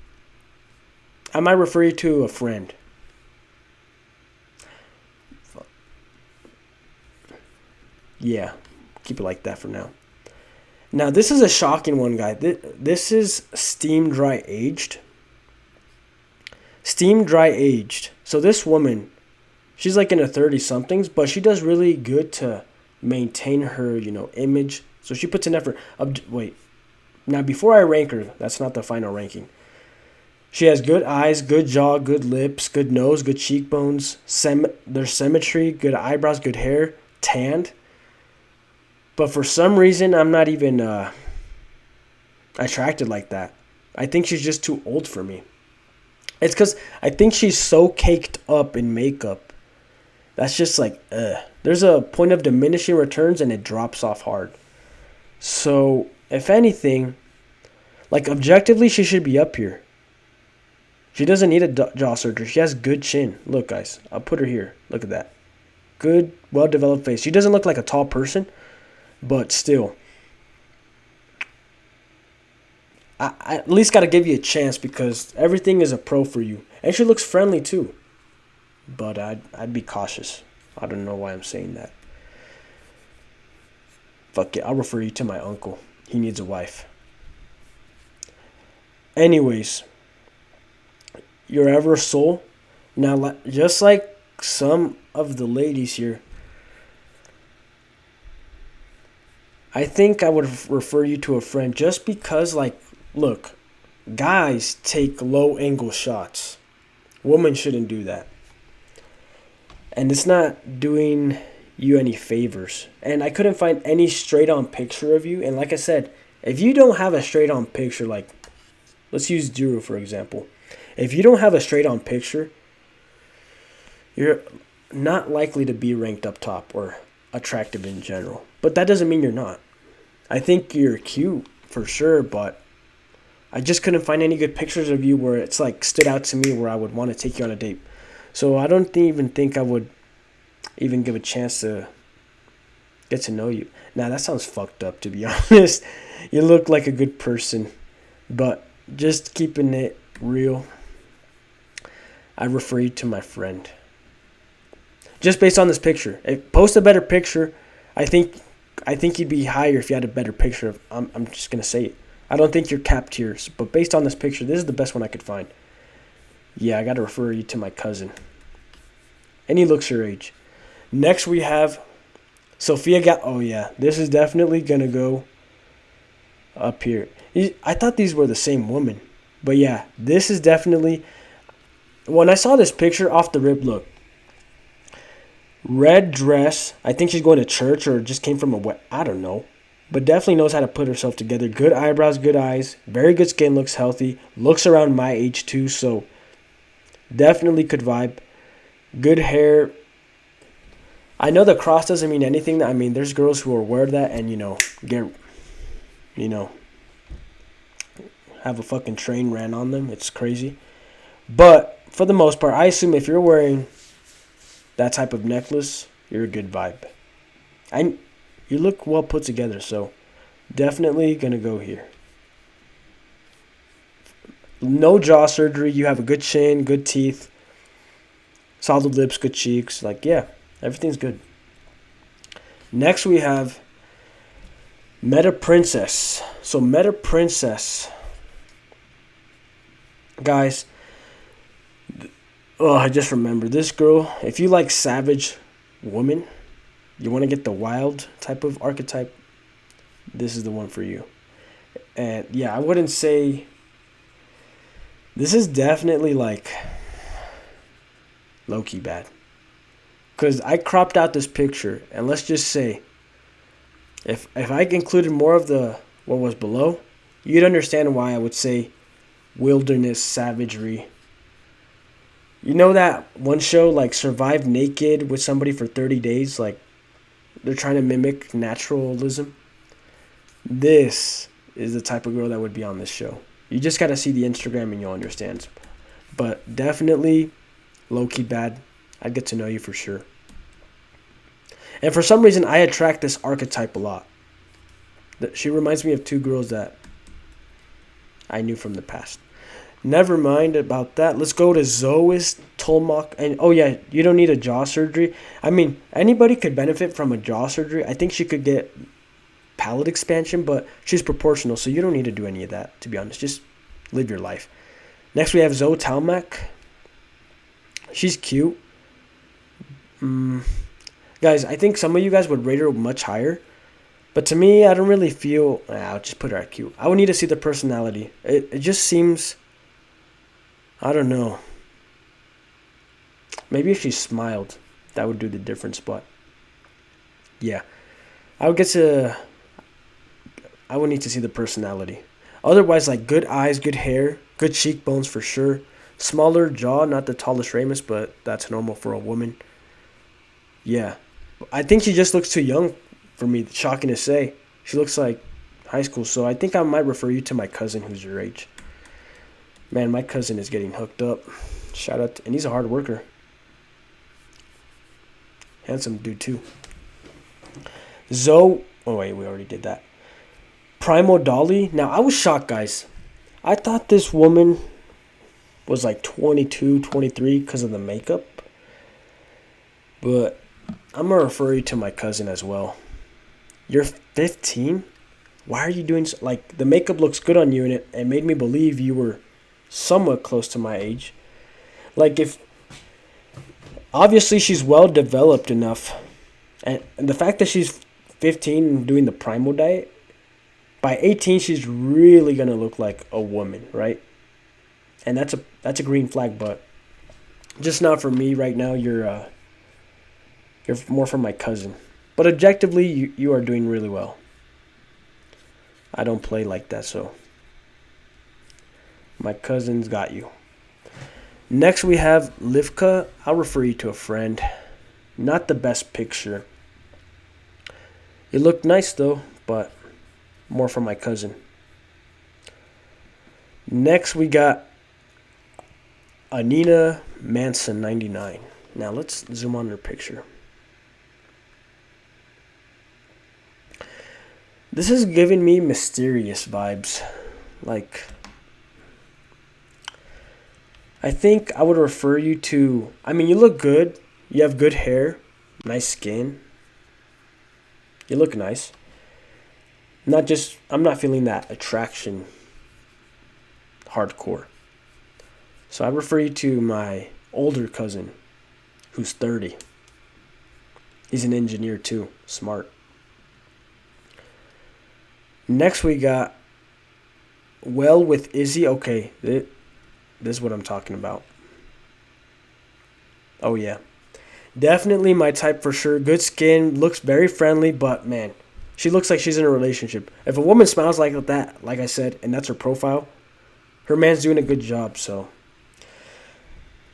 I might refer you to a friend. Yeah, keep it like that for now. Now, this is a shocking one, guy. This is steam dry aged. Steam dry aged. So this woman, she's like in her 30-somethings, but she does really good to maintain her, image. So she puts an effort. Wait. Now, before I rank her, that's not the final ranking. She has good eyes, good jaw, good lips, good nose, good cheekbones. There's symmetry, good eyebrows, good hair, tanned. But for some reason, I'm not even attracted like that. I think she's just too old for me. It's because I think she's so caked up in makeup. That's just like, there's a point of diminishing returns and it drops off hard. So, if anything, like objectively, she should be up here. She doesn't need a jaw surgery. She has good chin. Look, guys, I'll put her here. Look at that. Good, well-developed face. She doesn't look like a tall person, but still. I at least got to give you a chance because everything is a pro for you. And she looks friendly too. But I'd be cautious. I don't know why I'm saying that. Fuck it, I'll refer you to my uncle. He needs a wife. Anyways, your ever soul. Now, just like some of the ladies here, I think I would refer you to a friend just because, like, look, guys take low angle shots. Women shouldn't do that. And it's not doing you any favors. And I couldn't find any straight on picture of you. And like I said, if you don't have a straight on picture, like, let's use Duru for example. If you don't have a straight on picture, you're not likely to be ranked up top or attractive in general. But that doesn't mean you're not. I think you're cute for sure, but I just couldn't find any good pictures of you where it's like stood out to me where I would want to take you on a date. So I don't even think I would even give a chance to get to know you. Now that sounds fucked up, to be honest. You look like a good person, but just keeping it real, I refer you to my friend. Just based on this picture. Post a better picture. I think you'd be higher if you had a better picture of. I'm just gonna say it. I don't think you're capped here, but based on this picture, this is the best one I could find. Yeah, I gotta refer you to my cousin. And he looks your age. Next we have Sophia. Oh yeah, this is definitely gonna go up here. I thought these were the same woman, but yeah, this is definitely. When I saw this picture off the rip, look. Red dress. I think she's going to church or just came from I don't know. But definitely knows how to put herself together. Good eyebrows, good eyes. Very good skin, looks healthy. Looks around my age too, so definitely could vibe. Good hair. I know the cross doesn't mean anything. I mean, there's girls who will wear that and, have a fucking train ran on them. It's crazy. But for the most part, I assume if you're wearing that type of necklace, you're a good vibe. And you look well put together, so definitely gonna go here. No jaw surgery. You have a good chin, good teeth, solid lips, good cheeks. Like, yeah, everything's good. Next we have Meta Princess. So Meta Princess, guys. Oh, I just remember this girl. If you like savage woman, you want to get the wild type of archetype, this is the one for you. And yeah, I wouldn't say this is definitely like low-key bad. Because I cropped out this picture, and let's just say if I included more of the what was below, you'd understand why I would say wilderness savagery. You know that one show, like Survive Naked with somebody for 30 days? Like, they're trying to mimic naturalism. This is the type of girl that would be on this show. You just got to see the Instagram and you'll understand. But definitely low-key bad. I'd get to know you for sure. And for some reason, I attract this archetype a lot. She reminds me of two girls that I knew from the past. Never mind about that. Let's go to Zois Tolmach. And oh yeah, you don't need a jaw surgery. I mean, anybody could benefit from a jaw surgery. I think she could get palate expansion, but she's proportional, so you don't need to do any of that, to be honest. Just live your life. Next we have Zoe Talmac. She's cute. Guys, I think some of you guys would rate her much higher. But to me, I don't really feel. I'll just put her at cute. I would need to see the personality. It just seems. I don't know. Maybe if she smiled, that would do the difference. But yeah, I would need to see the personality. Otherwise, like good eyes, good hair, good cheekbones for sure. Smaller jaw, not the tallest Ramus, but that's normal for a woman. Yeah, I think she just looks too young for me. Shocking to say, she looks like high school. So I think I might refer you to my cousin who's your age. Man, my cousin is getting hooked up. Shout out and he's a hard worker. Handsome dude too. Oh wait, we already did that. Primo Dolly. Now I was shocked, guys. I thought this woman was like 22, 23 because of the makeup. But I'm going to refer you to my cousin as well. You're 15? Why are you doing like the makeup looks good on you and it made me believe you were somewhat close to my age. Like if obviously she's well developed enough and the fact that she's 15 and doing the Primo diet, by 18 she's really going to look like a woman, right? And that's a green flag, but just not for me right now. You're more for my cousin. But objectively, you are doing really well. I don't play like that, so my cousin's got you. Next, we have Livka. I'll refer you to a friend. Not the best picture. You look nice, though, but more for my cousin. Next, we got Anina Manson 99. Now, let's zoom on her picture. This is giving me mysterious vibes. Like, I think I would refer you to... I mean, you look good. You have good hair. Nice skin. You look nice. I'm not feeling that attraction hardcore. So I refer you to my older cousin, who's 30. He's an engineer too. Smart. Next we got Well with Izzy. Okay, this is what I'm talking about. Oh yeah. Definitely my type for sure. Good skin, looks very friendly, but man, she looks like she's in a relationship. If a woman smiles like that, like I said, and that's her profile, her man's doing a good job. So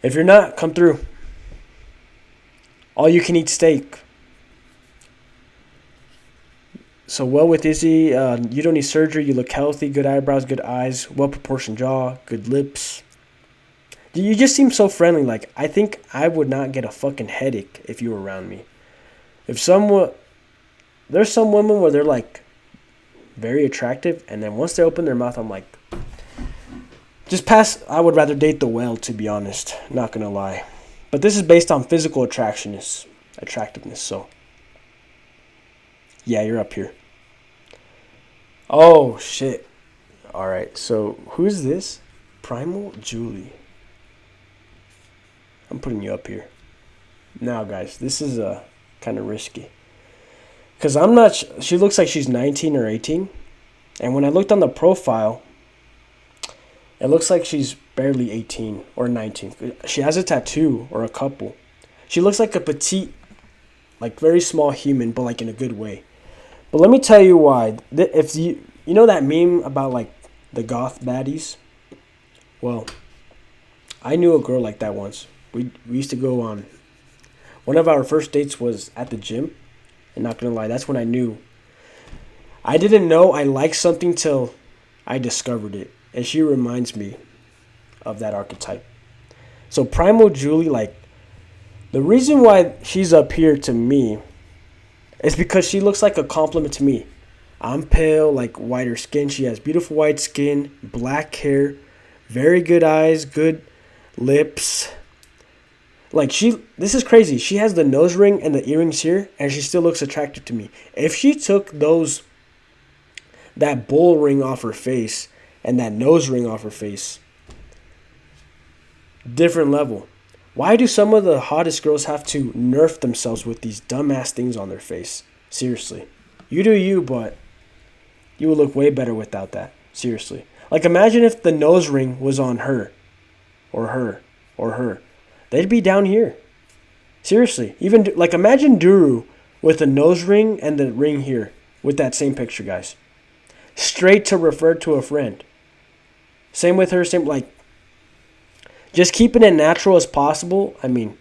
if you're not, come through. All you can eat steak. So Well with Izzy, you don't need surgery. You look healthy, good eyebrows, good eyes, well-proportioned jaw, good lips. You just seem so friendly. Like, I think I would not get a fucking headache if you were around me. There's some women where they're like very attractive, and then once they open their mouth, I'm like, just pass. I would rather date the Well, to be honest. Not gonna lie. But this is based on physical attractiveness. So, yeah, you're up here. Oh, shit. All right, so who's this? Primal Julie. I'm putting you up here. Now, guys, this is kind of risky. Because I'm not... She looks like she's 19 or 18. And when I looked on the profile, it looks like she's barely 18 or 19. She has a tattoo or a couple. She looks like a petite, like very small human, but like in a good way. But let me tell you why. If you know that meme about like the goth baddies? Well, I knew a girl like that once. We used to go on... One of our first dates was at the gym. And not gonna lie, that's when I knew. I didn't know I liked something till I discovered it. And she reminds me of that archetype. So Primal Julie, like, the reason why she's up here to me is because she looks like a compliment to me. I'm pale, like whiter skin. She has beautiful white skin, black hair, very good eyes, good lips. Like, this is crazy. She has the nose ring and the earrings here, and she still looks attractive to me. If she took that bull ring off her face and that nose ring off her face, different level. Why do some of the hottest girls have to nerf themselves with these dumbass things on their face? Seriously. You do you, but you would look way better without that. Seriously. Like, imagine if the nose ring was on her. Or her. Or her. They'd be down here. Seriously. Even, like, imagine Duru with a nose ring and the ring here. With that same picture, guys. Straight to refer to a friend. Same with her, like, just keeping it natural as possible. I mean,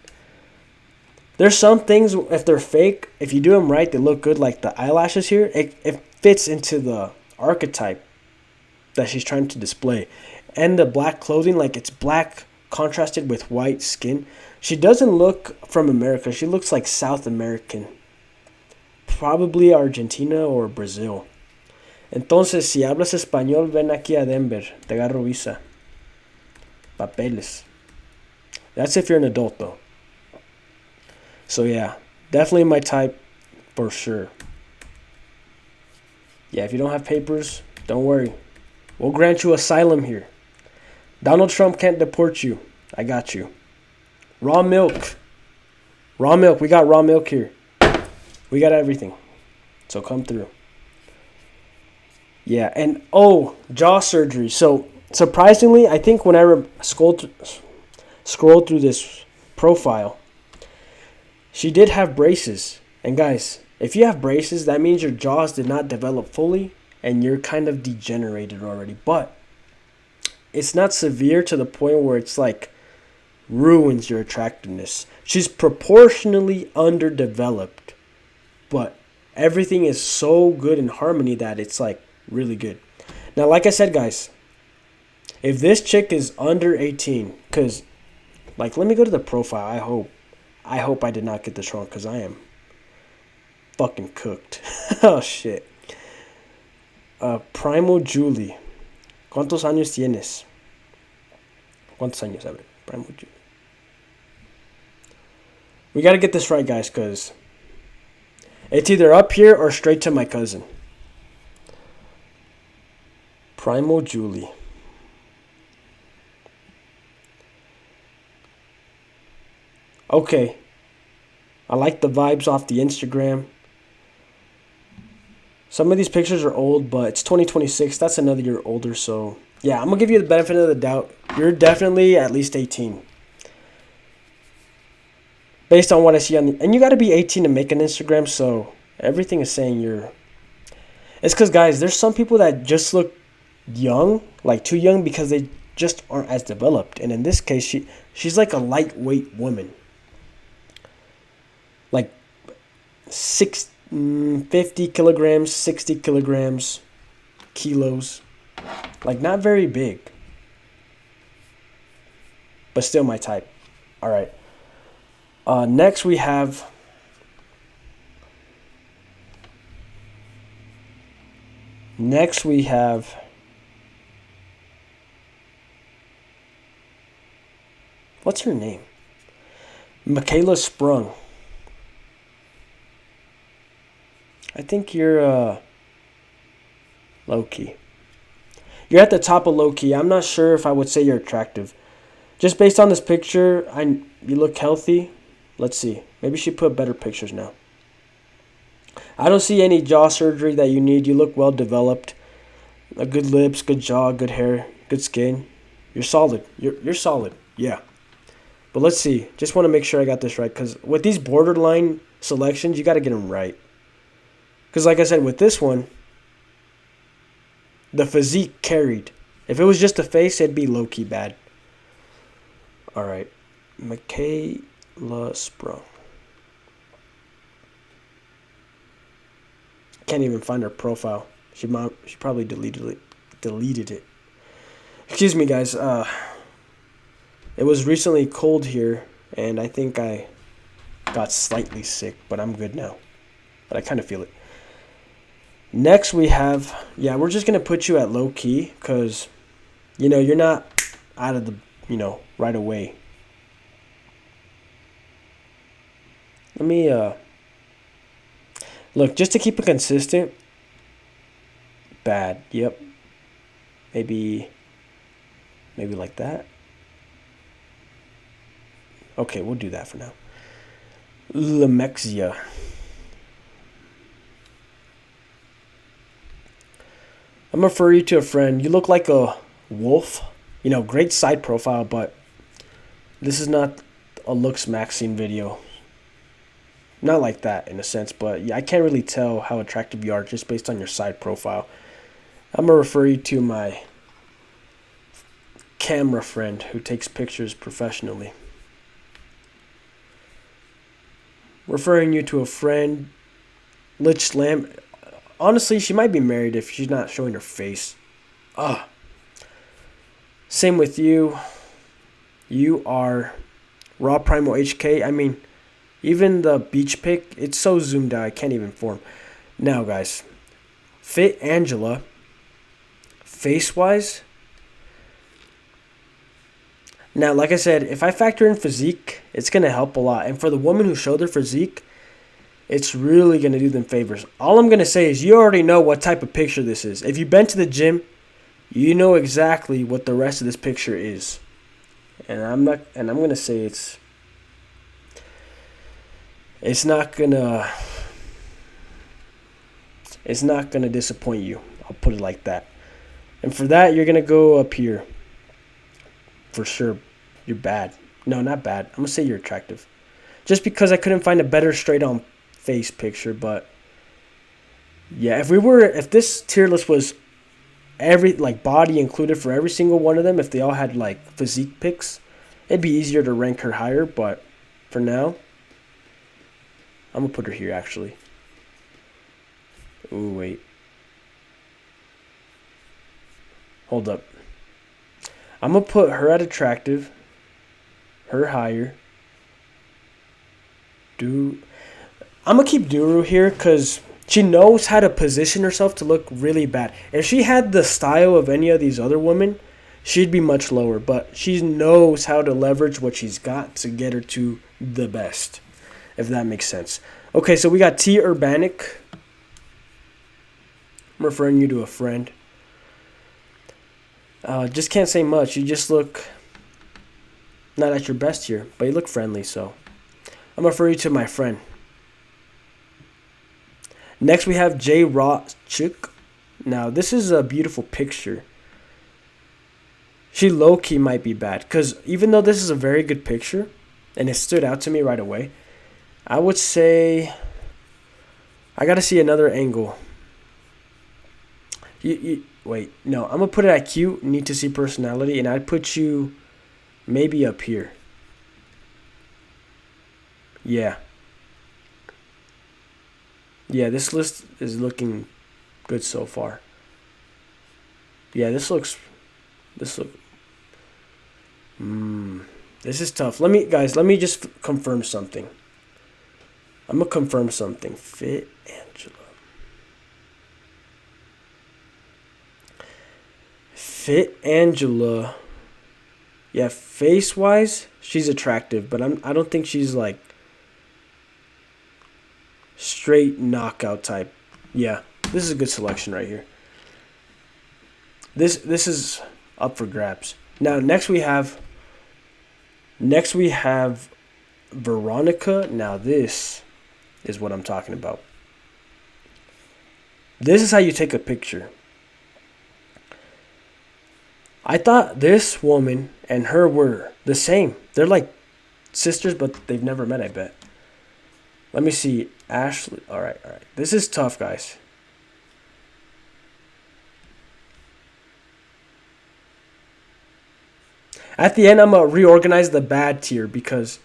there's some things, if they're fake, if you do them right, they look good. Like the eyelashes here, it fits into the archetype that she's trying to display. And the black clothing, like it's black contrasted with white skin. She doesn't look from America. She looks like South American. Probably Argentina or Brazil. Entonces, si hablas español, ven aquí a Denver. Te agarro visa. Papeles. That's if you're an adult, though. So, yeah. Definitely my type for sure. Yeah, if you don't have papers, don't worry. We'll grant you asylum here. Donald Trump can't deport you. I got you. Raw milk. Raw milk. We got raw milk here. We got everything. So come through. Yeah, and jaw surgery. So surprisingly, I think when I scrolled through this profile, she did have braces. And guys, if you have braces, that means your jaws did not develop fully and you're kind of degenerated already. But it's not severe to the point where it's like ruins your attractiveness. She's proportionally underdeveloped, but everything is so good in harmony that it's like really good. Now, like I said, guys, If this chick is under 18, because, like, let me go to the profile. I hope I did not get this wrong, because I am fucking cooked. Oh, shit. Primo Julie. ¿Cuántos años tienes? ¿Cuántos años? A ver, Primo Julie. We got to get this right, guys, because it's either up here or straight to my cousin. Primo Julie. Okay. I like the vibes off the Instagram. Some of these pictures are old, but it's 2026. That's another year older, so yeah, I'm going to give you the benefit of the doubt. You're definitely at least 18. Based on what I see on the... And you got to be 18 to make an Instagram, so everything is saying you're... It's because, guys, there's some people that just look young, like too young, because they just aren't as developed. And in this case, she's like a lightweight woman. Like 50 kilograms, 60 kilos. Like, not very big. But still my type. All right. Next we have... What's her name? Michaela Sprung. I think you're low-key. You're at the top of low-key. I'm not sure if I would say you're attractive. Just based on this picture, you look healthy. Let's see. Maybe she put better pictures now. I don't see any jaw surgery that you need. You look well developed. Good lips, good jaw, good hair, good skin. You're solid. You're solid. Yeah. But let's see. Just want to make sure I got this right, because with these borderline selections, you got to get them right. Because like I said, with this one, the physique carried. If it was just a face, it'd be low-key bad. All right. Michaela Sprung. Can't even find her profile. She probably deleted it. Excuse me, guys. It was recently cold here, and I think I got slightly sick, but I'm good now. But I kind of feel it. Next we have, we're just going to put you at low key because, you're not out of the, right away. Let me, look, just to keep it consistent. Bad, yep. Maybe like that. Okay, we'll do that for now. Lemexia. I'm going to refer you to a friend. You look like a wolf. Great side profile, but this is not a looks maxing video. Not like that in a sense, but yeah, I can't really tell how attractive you are just based on your side profile. I'm going to refer you to my camera friend who takes pictures professionally. Referring you to a friend, Lich Lamb. Honestly, she might be married if she's not showing her face. Same with you. You are Raw Primal HK. I mean, even the beach pic, it's so zoomed out, I can't even form. Now, guys, Fit Angela, face-wise. Now, like I said, if I factor in physique, it's going to help a lot. And for the woman who showed their physique, it's really going to do them favors. All I'm going to say is you already know what type of picture this is. If you've been to the gym, you know exactly what the rest of this picture is. And I'm going to say it's not going to disappoint you. I'll put it like that. And for that, you're going to go up here. For sure. You're bad. No, not bad. I'm going to say you're attractive. Just because I couldn't find a better straight-on face picture, but yeah, if this tier list was every body included for every single one of them, if they all had physique pics, it'd be easier to rank her higher. But for now, I'm gonna put her here actually. Ooh, wait, hold up. I'm going to put her at attractive, her higher. I'm going to keep Duru here because she knows how to position herself to look really bad. If she had the style of any of these other women, she'd be much lower. But she knows how to leverage what she's got to get her to the best, if that makes sense. Okay, so we got T. Urbanic. I'm referring you to a friend. Just can't say much. You just look not at your best here, but you look friendly, so I'm going to refer you to my friend. Next, we have J. Rawchuk. Now, this is a beautiful picture. She low-key might be bad, because even though this is a very good picture, and it stood out to me right away, I would say I got to see another angle. Wait, no, I'm going to put it at cute, need to see personality, and I'd put you maybe up here. Yeah. Yeah, this list is looking good so far. Yeah, this look. This is tough. Let me just confirm something. I'm gonna confirm something. Fit Angela. Fit Angela. Yeah, face wise, she's attractive, but I don't think she's like straight knockout type. Yeah, this is a good selection right here. This is up for grabs. Now next we have Veronica. Now this is what I'm talking about. This is how you take a picture. I thought this woman and her were the same. They're like sisters, but they've never met, I bet. Let me see. Ashley. All right. This is tough, guys. At the end, I'm going to reorganize the bad tier because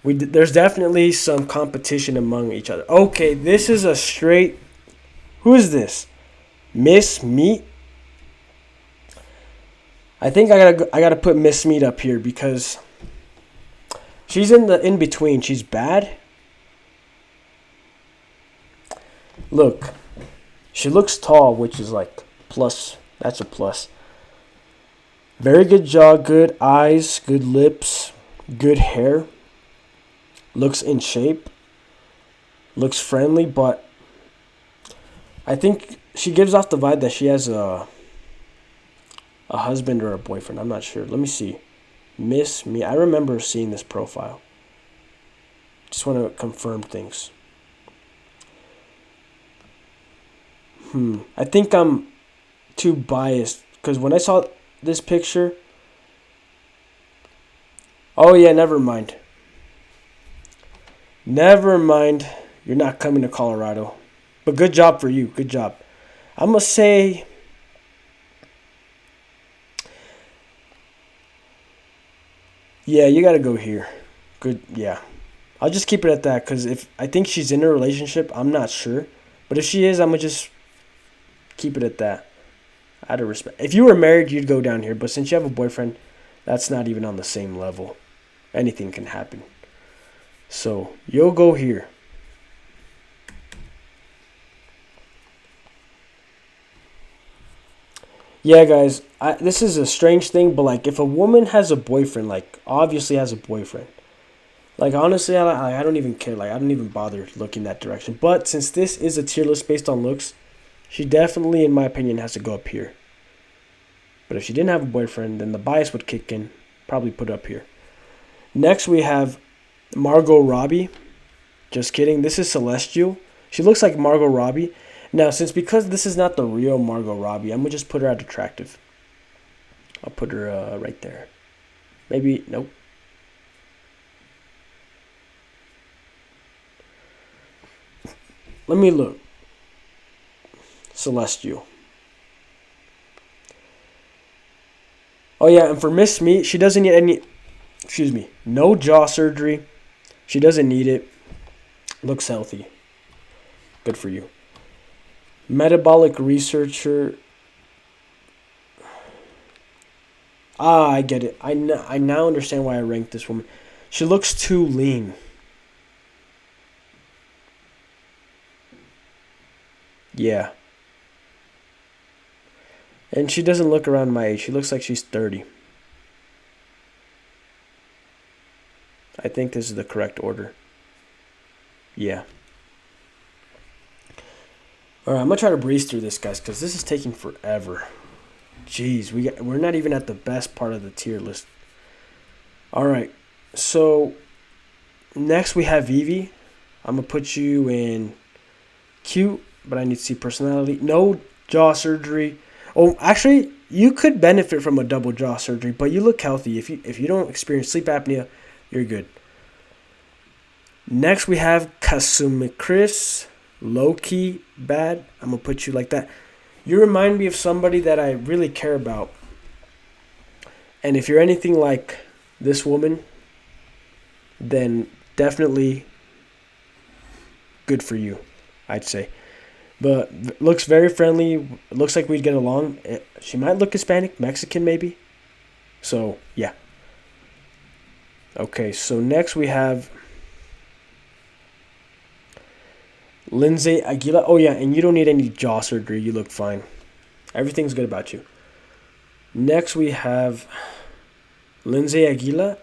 there's definitely some competition among each other. Okay, this is a straight... Who is this? Miss Meat? I think I gotta put Miss Meat up here because she's in between. She's bad. Look, she looks tall, which is like plus. That's a plus. Very good jaw, good eyes, good lips, good hair. Looks in shape. Looks friendly, but I think she gives off the vibe that she has a husband or a boyfriend. I'm not sure. Let me see. Miss Me. I remember seeing this profile. Just want to confirm things. I think I'm too biased because when I saw this picture... Oh, yeah, never mind. Never mind. You're not coming to Colorado. But good job for you. Good job. I'm going to say... Yeah, you got to go here. Good, yeah. I'll just keep it at that because if I think she's in a relationship, I'm not sure. But if she is, I'm going to just keep it at that. Out of respect. If you were married, you'd go down here. But since you have a boyfriend, that's not even on the same level. Anything can happen. So, you'll go here. Yeah, guys, this is a strange thing, but, like, if a woman has a boyfriend, like, obviously has a boyfriend, like, honestly, I don't even care. Like, I don't even bother looking that direction. But since this is a tier list based on looks, she definitely, in my opinion, has to go up here. But if she didn't have a boyfriend, then the bias would kick in. Probably put up here. Next, we have Margot Robbie. Just kidding. This is Celestial. She looks like Margot Robbie. Now, because this is not the real Margot Robbie, I'm going to just put her at attractive. I'll put her right there. Maybe, nope. Let me look. Celestial. Oh, yeah, and for Miss Me, she doesn't need no jaw surgery. She doesn't need it. Looks healthy. Good for you. Metabolic researcher. Ah, I get it. I now understand why I ranked this woman. She looks too lean. Yeah. And she doesn't look around my age. She looks like she's 30. I think this is the correct order. Yeah. All right, I'm gonna try to breeze through this, guys, because this is taking forever. Jeez, we're not even at the best part of the tier list. All right, so next we have Vivi. I'm gonna put you in cute, but I need to see personality. No jaw surgery. Oh, actually, you could benefit from a double jaw surgery, but you look healthy. If you don't experience sleep apnea, you're good. Next we have Kasumi Chris. Low key bad. I'm gonna put you like that. You remind me of somebody that I really care about. And if you're anything like this woman, then definitely good for you, I'd say. But looks very friendly. Looks like we'd get along. She might look Hispanic, Mexican maybe. So, yeah. Okay, so next we have Lindsay Aguila. Oh, yeah, and you don't need any jaw surgery. You look fine. Everything's good about you. Next we have Lindsay Aguila.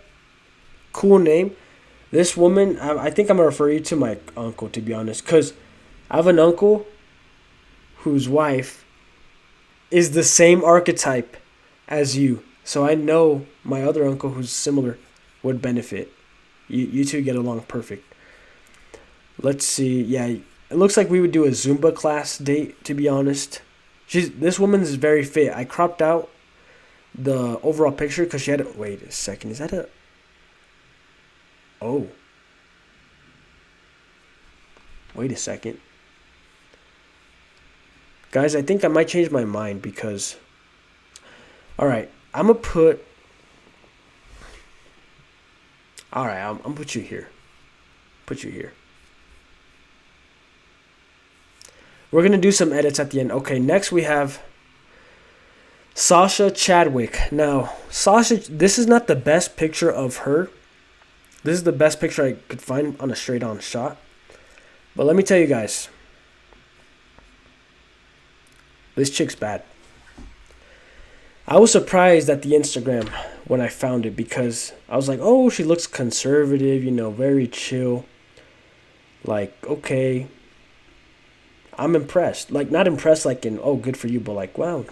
Cool name. This woman, I think I'm going to refer you to my uncle, to be honest. Because I have an uncle whose wife is the same archetype as you. So I know my other uncle who's similar would benefit. You two get along perfect. Let's see. Yeah, it looks like we would do a Zumba class date, to be honest. This woman is very fit. I cropped out the overall picture because she had a... Wait a second. Is that a... Oh. Wait a second. Guys, I think I might change my mind because... Alright, I'm going to put... Alright, I'm going to put you here. Put you here. We're going to do some edits at the end. Okay, next we have Sasha Chadwick. Now, Sasha, this is not the best picture of her. This is the best picture I could find on a straight-on shot. But let me tell you guys. This chick's bad. I was surprised at the Instagram when I found it because I was like, oh, she looks conservative, very chill. Like, okay. I'm impressed. Like, not impressed like in, oh, good for you, but like, wow,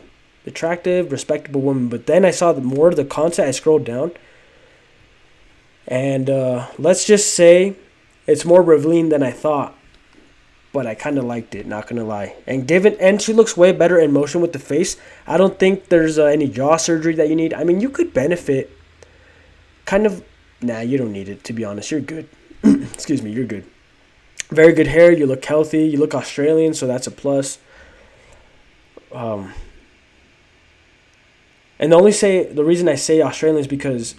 attractive, respectable woman. But then I saw more of the content. I scrolled down. And let's just say it's more revealing than I thought. But I kind of liked it, not going to lie. And she looks way better in motion with the face. I don't think there's any jaw surgery that you need. I mean, you could benefit. Kind of, nah, you don't need it, to be honest. You're good. Excuse me, you're good. Very good hair. You look healthy. You look Australian, so that's a plus. And the reason I say Australian is because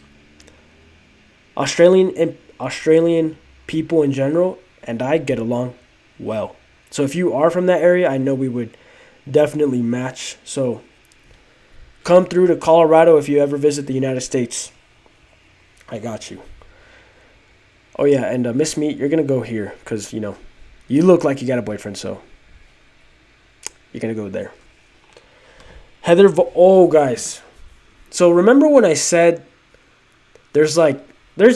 Australian people in general and I get along well. So if you are from that area, I know we would definitely match. So come through to Colorado if you ever visit the United States. I got you. Oh, yeah, and Miss Meat, you're going to go here because, you look like you got a boyfriend, so you're going to go there. Oh, guys. So remember when I said there's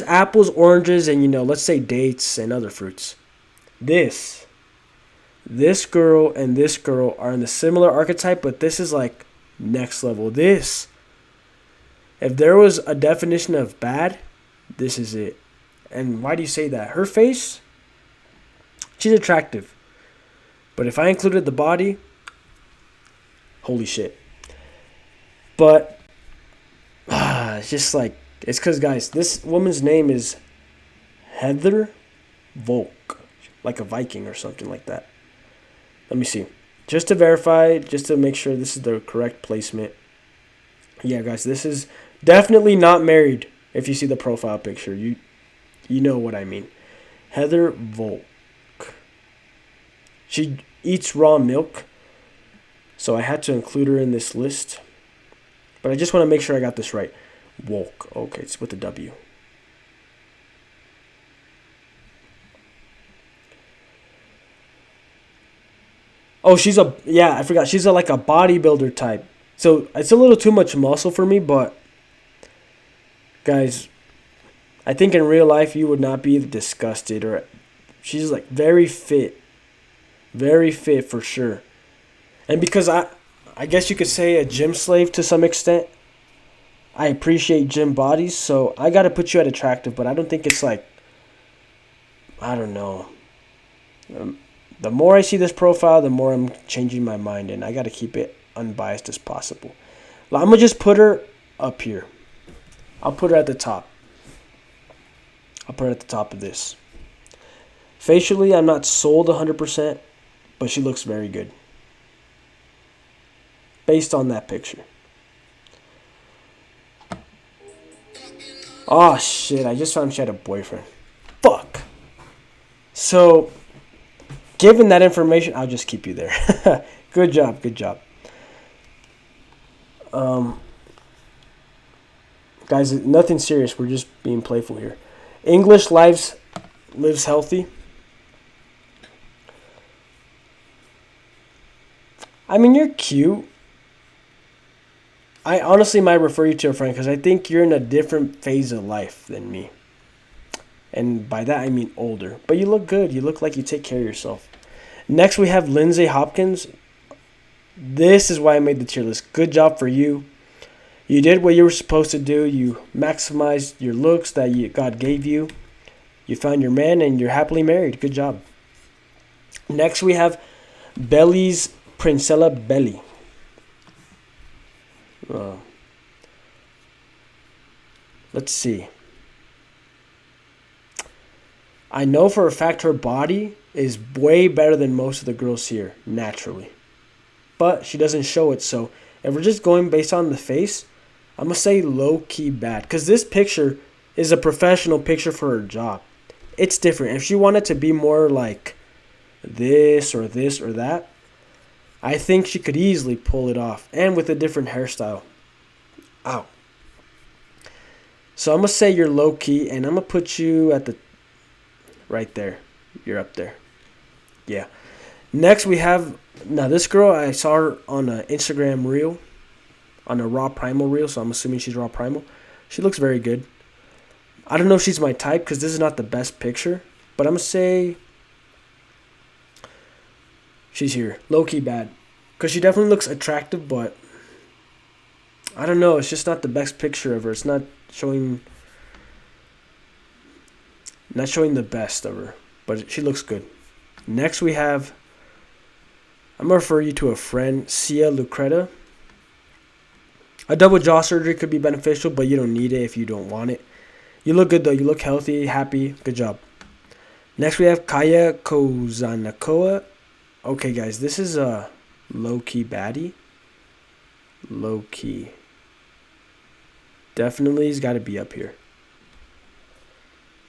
apples, oranges, and, let's say dates and other fruits. This girl and this girl are in the similar archetype, but this is like next level. If there was a definition of bad, this is it. And why do you say that? Her face, she's attractive. But if I included the body, holy shit. But it's just like, it's because, guys, this woman's name is Heather Volk, like a Viking or something like that. Let me see. Just to verify, just to make sure this is the correct placement. Yeah, guys, this is definitely not married. If you see the profile picture, you know what I mean. Heather Volk. She eats raw milk, so I had to include her in this list. But I just want to make sure I got this right. Woke. Okay, it's with a W. Oh, I forgot. She's like a bodybuilder type. So it's a little too much muscle for me, but guys, I think in real life you would not be disgusted. Or she's like very fit for sure. And because I guess you could say a gym slave to some extent. I appreciate gym bodies, so I gotta put you at attractive. But I don't think it's like, I don't know. The more I see this profile, the more I'm changing my mind, and I gotta keep it unbiased as possible. I'm gonna just put her up here. I'll put her at the top. I'll put her at the top of this. Facially, I'm not sold 100%, but she looks very good. Based on that picture. Oh, shit. I just found she had a boyfriend. Fuck. So, given that information, I'll just keep you there. Good job. Good job. Guys, nothing serious. We're just being playful here. English lives healthy. I mean, you're cute. I honestly might refer you to a friend because I think you're in a different phase of life than me. And by that, I mean older. But you look good. You look like you take care of yourself. Next, we have Lindsay Hopkins. This is why I made the tier list. Good job for you. You did what you were supposed to do. You maximized your looks that God gave you. You found your man and you're happily married. Good job. Next, we have Belly's Princella Belly. Let's see. I know for a fact her body is way better than most of the girls here, naturally. But she doesn't show it, so if we're just going based on the face, I'm going to say low-key bad. Because this picture is a professional picture for her job. It's different. If she wanted to be more like this or that, I think she could easily pull it off. And with a different hairstyle. Ow. So I'm going to say you're low-key, and I'm going to put you at the... right there. You're up there. Yeah. Next, we have... Now, this girl, I saw her on an Instagram reel. On a Raw Primal reel, so I'm assuming she's Raw Primal. She looks very good. I don't know if she's my type, because this is not the best picture. But I'm going to say... she's here. Low-key bad. Because she definitely looks attractive, but... I don't know. It's just not the best picture of her. It's not showing... not showing the best of her. But she looks good. Next we have... I'm going to refer you to a friend. Sia Lucreta. A double jaw surgery could be beneficial, but you don't need it if you don't want it. You look good though. You look healthy, happy. Good job. Next we have Kaya Kozanakoa. Okay guys, this is a low-key baddie. Low-key. Definitely has got to be up here.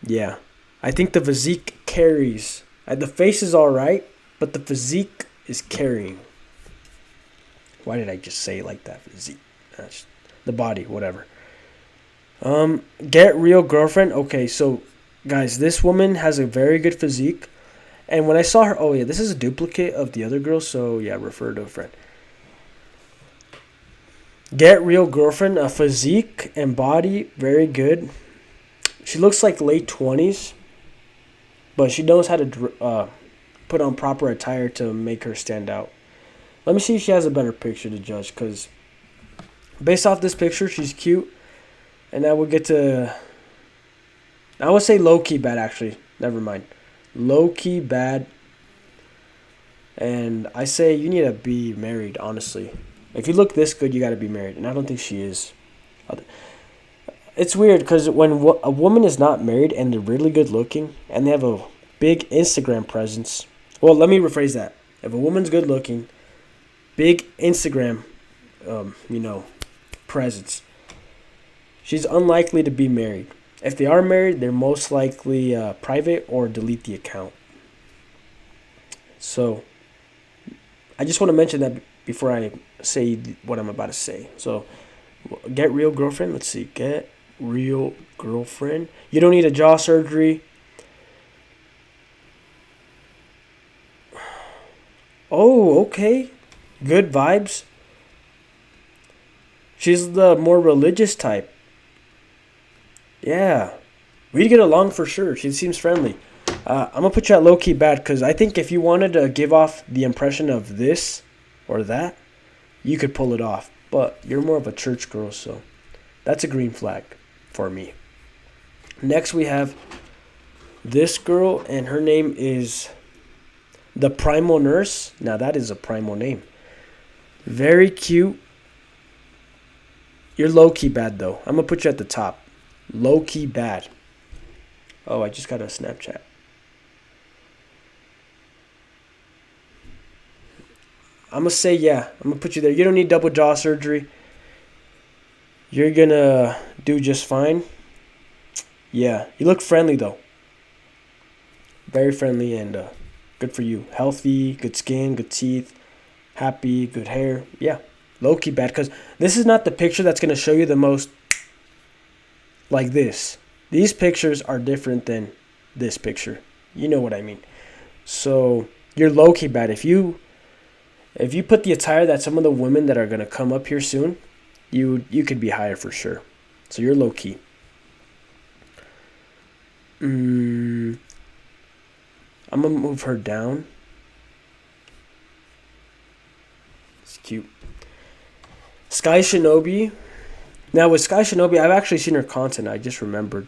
Yeah. I think the physique carries. The face is alright, but the physique is carrying. Why did I just say it like that? Physique. The body, whatever. Get Real Girlfriend. Okay, so guys, this woman has a very good physique. And when I saw her, oh yeah, this is a duplicate of the other girl, so yeah, refer to a friend. Get Real Girlfriend, a physique and body, very good. She looks like late 20s, but she knows how to put on proper attire to make her stand out. Let me see if she has a better picture to judge, because based off this picture, she's cute. And I would get to... I would say low-key bad, actually. Never mind. Low-key bad. And I say you need to be married, honestly. If you look this good, you got to be married. And I don't think she is. It's weird because when a woman is not married and they're really good looking and they have a big Instagram presence. Well, let me rephrase that. If a woman's good looking, big Instagram, presence, she's unlikely to be married. If they are married, they're most likely private or delete the account. So, I just want to mention that before I say what I'm about to say. So, Get real girlfriend. Let's see. Get real girlfriend. You don't need a jaw surgery. Oh, okay. Good vibes. She's the more religious type. Yeah. We'd get along for sure. She seems friendly. I'm going to put you at low key bad because I think if you wanted to give off the impression of this or that, you could pull it off. But you're more of a church girl, so that's a green flag for me. Next, we have this girl, and her name is the Primal Nurse. Now, that is a primal name. Very cute. You're low-key bad, though. I'm going to put you at the top. Low-key bad. Oh, I just got a Snapchat. I'm going to say, yeah. I'm going to put you there. You don't need double jaw surgery. You're going to do just fine. Yeah. You look friendly, though. Very friendly and good for you. Healthy, good skin, good teeth, happy, good hair. Yeah. Low-key bad. Because this is not the picture that's going to show you the most like this. These pictures are different than this picture. You know what I mean. So you're low-key bad. If you put the attire that some of the women that are going to come up here soon, you could be higher for sure. So you're low-key. I'm going to move her down. It's cute. Sky Shinobi. Now with Sky Shinobi, I've actually seen her content. I just remembered.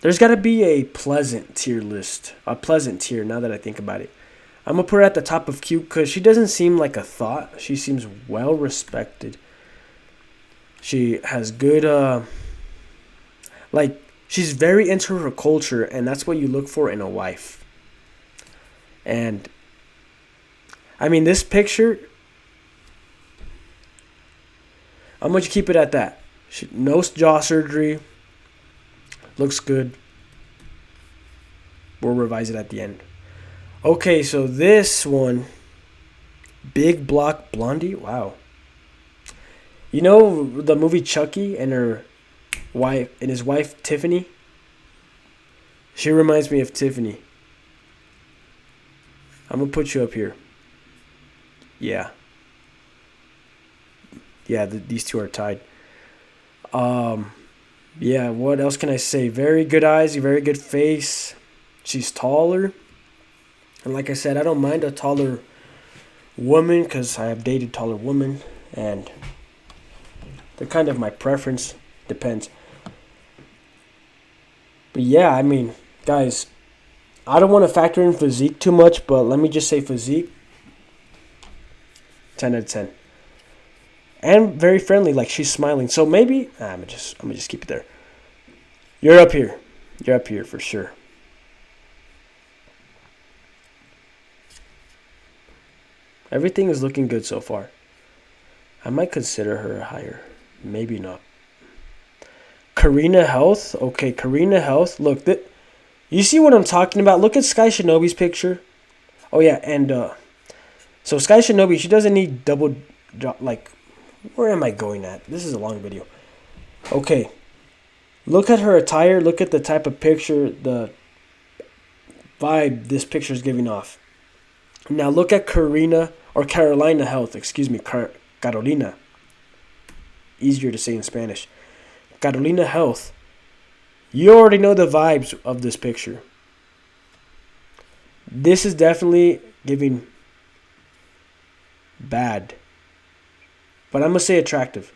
There's got to be a pleasant tier list. A pleasant tier, now that I think about it. I'm going to put her at the top of cute because she doesn't seem like a thought. She seems well respected. She has good, she's very into her culture, and that's what you look for in a wife. And, I mean, this picture, I'm going to keep it at that. No jaw surgery. Looks good. We'll revise it at the end. Okay, so this one, Big Block Blondie. Wow. You know the movie Chucky and her wife and his wife Tiffany? She reminds me of Tiffany. I'm gonna put you up here. Yeah. Yeah, these two are tied. Yeah, what else can I say? Very good eyes, very good face. She's taller. And like I said, I don't mind a taller woman because I have dated taller women. And they're kind of my preference. Depends. But yeah, I mean, guys, I don't want to factor in physique too much, but let me just say physique. 10 out of 10. And very friendly, like she's smiling. So maybe I'm gonna just keep it there. You're up here. You're up here for sure. Everything is looking good so far. I might consider her higher. Maybe not. Karina Health. Okay, Karina Health. Look, you see what I'm talking about? Look at Sky Shinobi's picture. Oh yeah, and so Sky Shinobi, she doesn't need double, like, where am I going at? This is a long video. Okay. Look at her attire. Look at the type of picture, the vibe this picture is giving off. Now look at Carolina Health. Excuse me, Carolina. Easier to say in Spanish. Carolina Health. You already know the vibes of this picture. This is definitely giving bad. But I'm going to say attractive.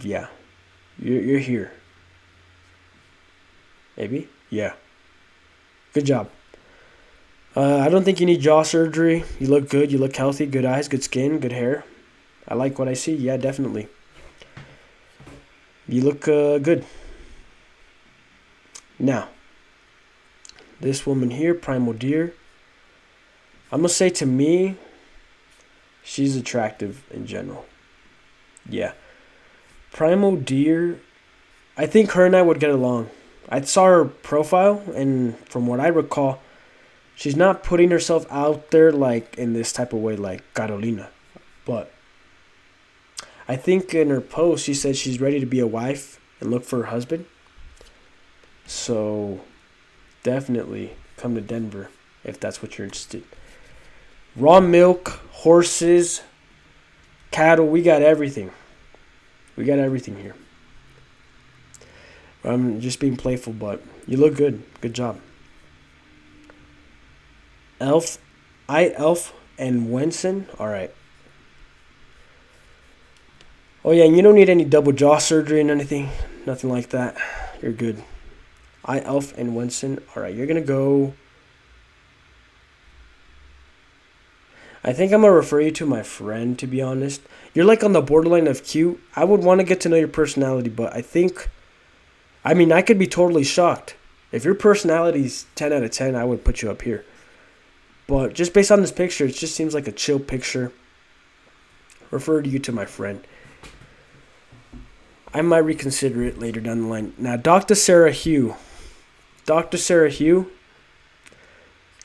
Yeah. You're here. Maybe? Yeah. Good job. I don't think you need jaw surgery. You look good. You look healthy. Good eyes, good skin, good hair. I like what I see. Yeah, definitely. You look good. Now, this woman here, Primal Deer. I'm going to say to me, she's attractive in general. Yeah. Primal Deer, I think her and I would get along. I saw her profile, and from what I recall, She's not putting herself out there like in this type of way like Carolina. But I think in her post she said she's ready to be a wife and look for her husband. So definitely come to Denver if that's what you're interested. Raw milk, horses, cattle, we got everything. We got everything here. I'm just being playful, but you look good. Good job. Elf and Wenson. All right. Oh yeah, and you don't need any double jaw surgery and anything. Nothing like that. You're good. Elf and Wenson. All right, you're gonna go. I think I'm gonna refer you to my friend. To be honest, you're like on the borderline of cute. I would want to get to know your personality, but I could be totally shocked. If your personality's 10 out of 10, I would put you up here. But just based on this picture, it just seems like a chill picture. Refer you to my friend. I might reconsider it later down the line. Now, Dr. Sarah Hugh. Dr. Sarah Hugh.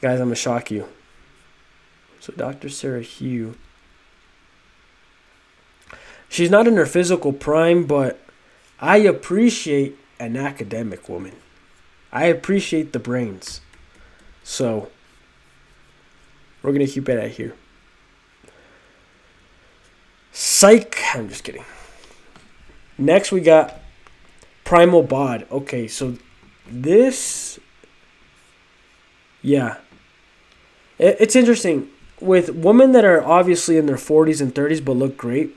Guys, I'm going to shock you. So, Dr. Sarah Hugh. She's not in her physical prime, but I appreciate an academic woman. I appreciate the brains. So, we're going to keep it at here. Psych. I'm just kidding. Next, we got Primal Bod. Okay, so this... Yeah. It's interesting. With women that are obviously in their 40s and 30s but look great,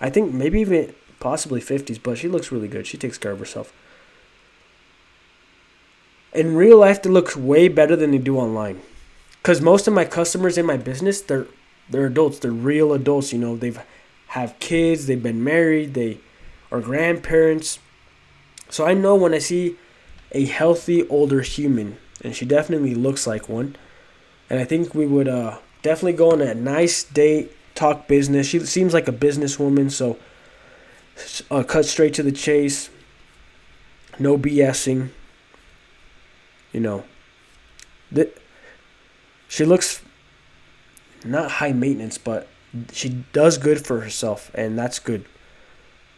I think maybe even possibly 50s, but she looks really good. She takes care of herself. In real life, they look way better than they do online. Because most of my customers in my business, they're adults. They're real adults. You know, they've have kids. They've been married. They are grandparents. So I know when I see a healthy older human, and she definitely looks like one. And I think we would definitely go on a nice date, talk business. She seems like a businesswoman, so cut straight to the chase. No BSing. You know, she looks not high maintenance, but she does good for herself, and that's good.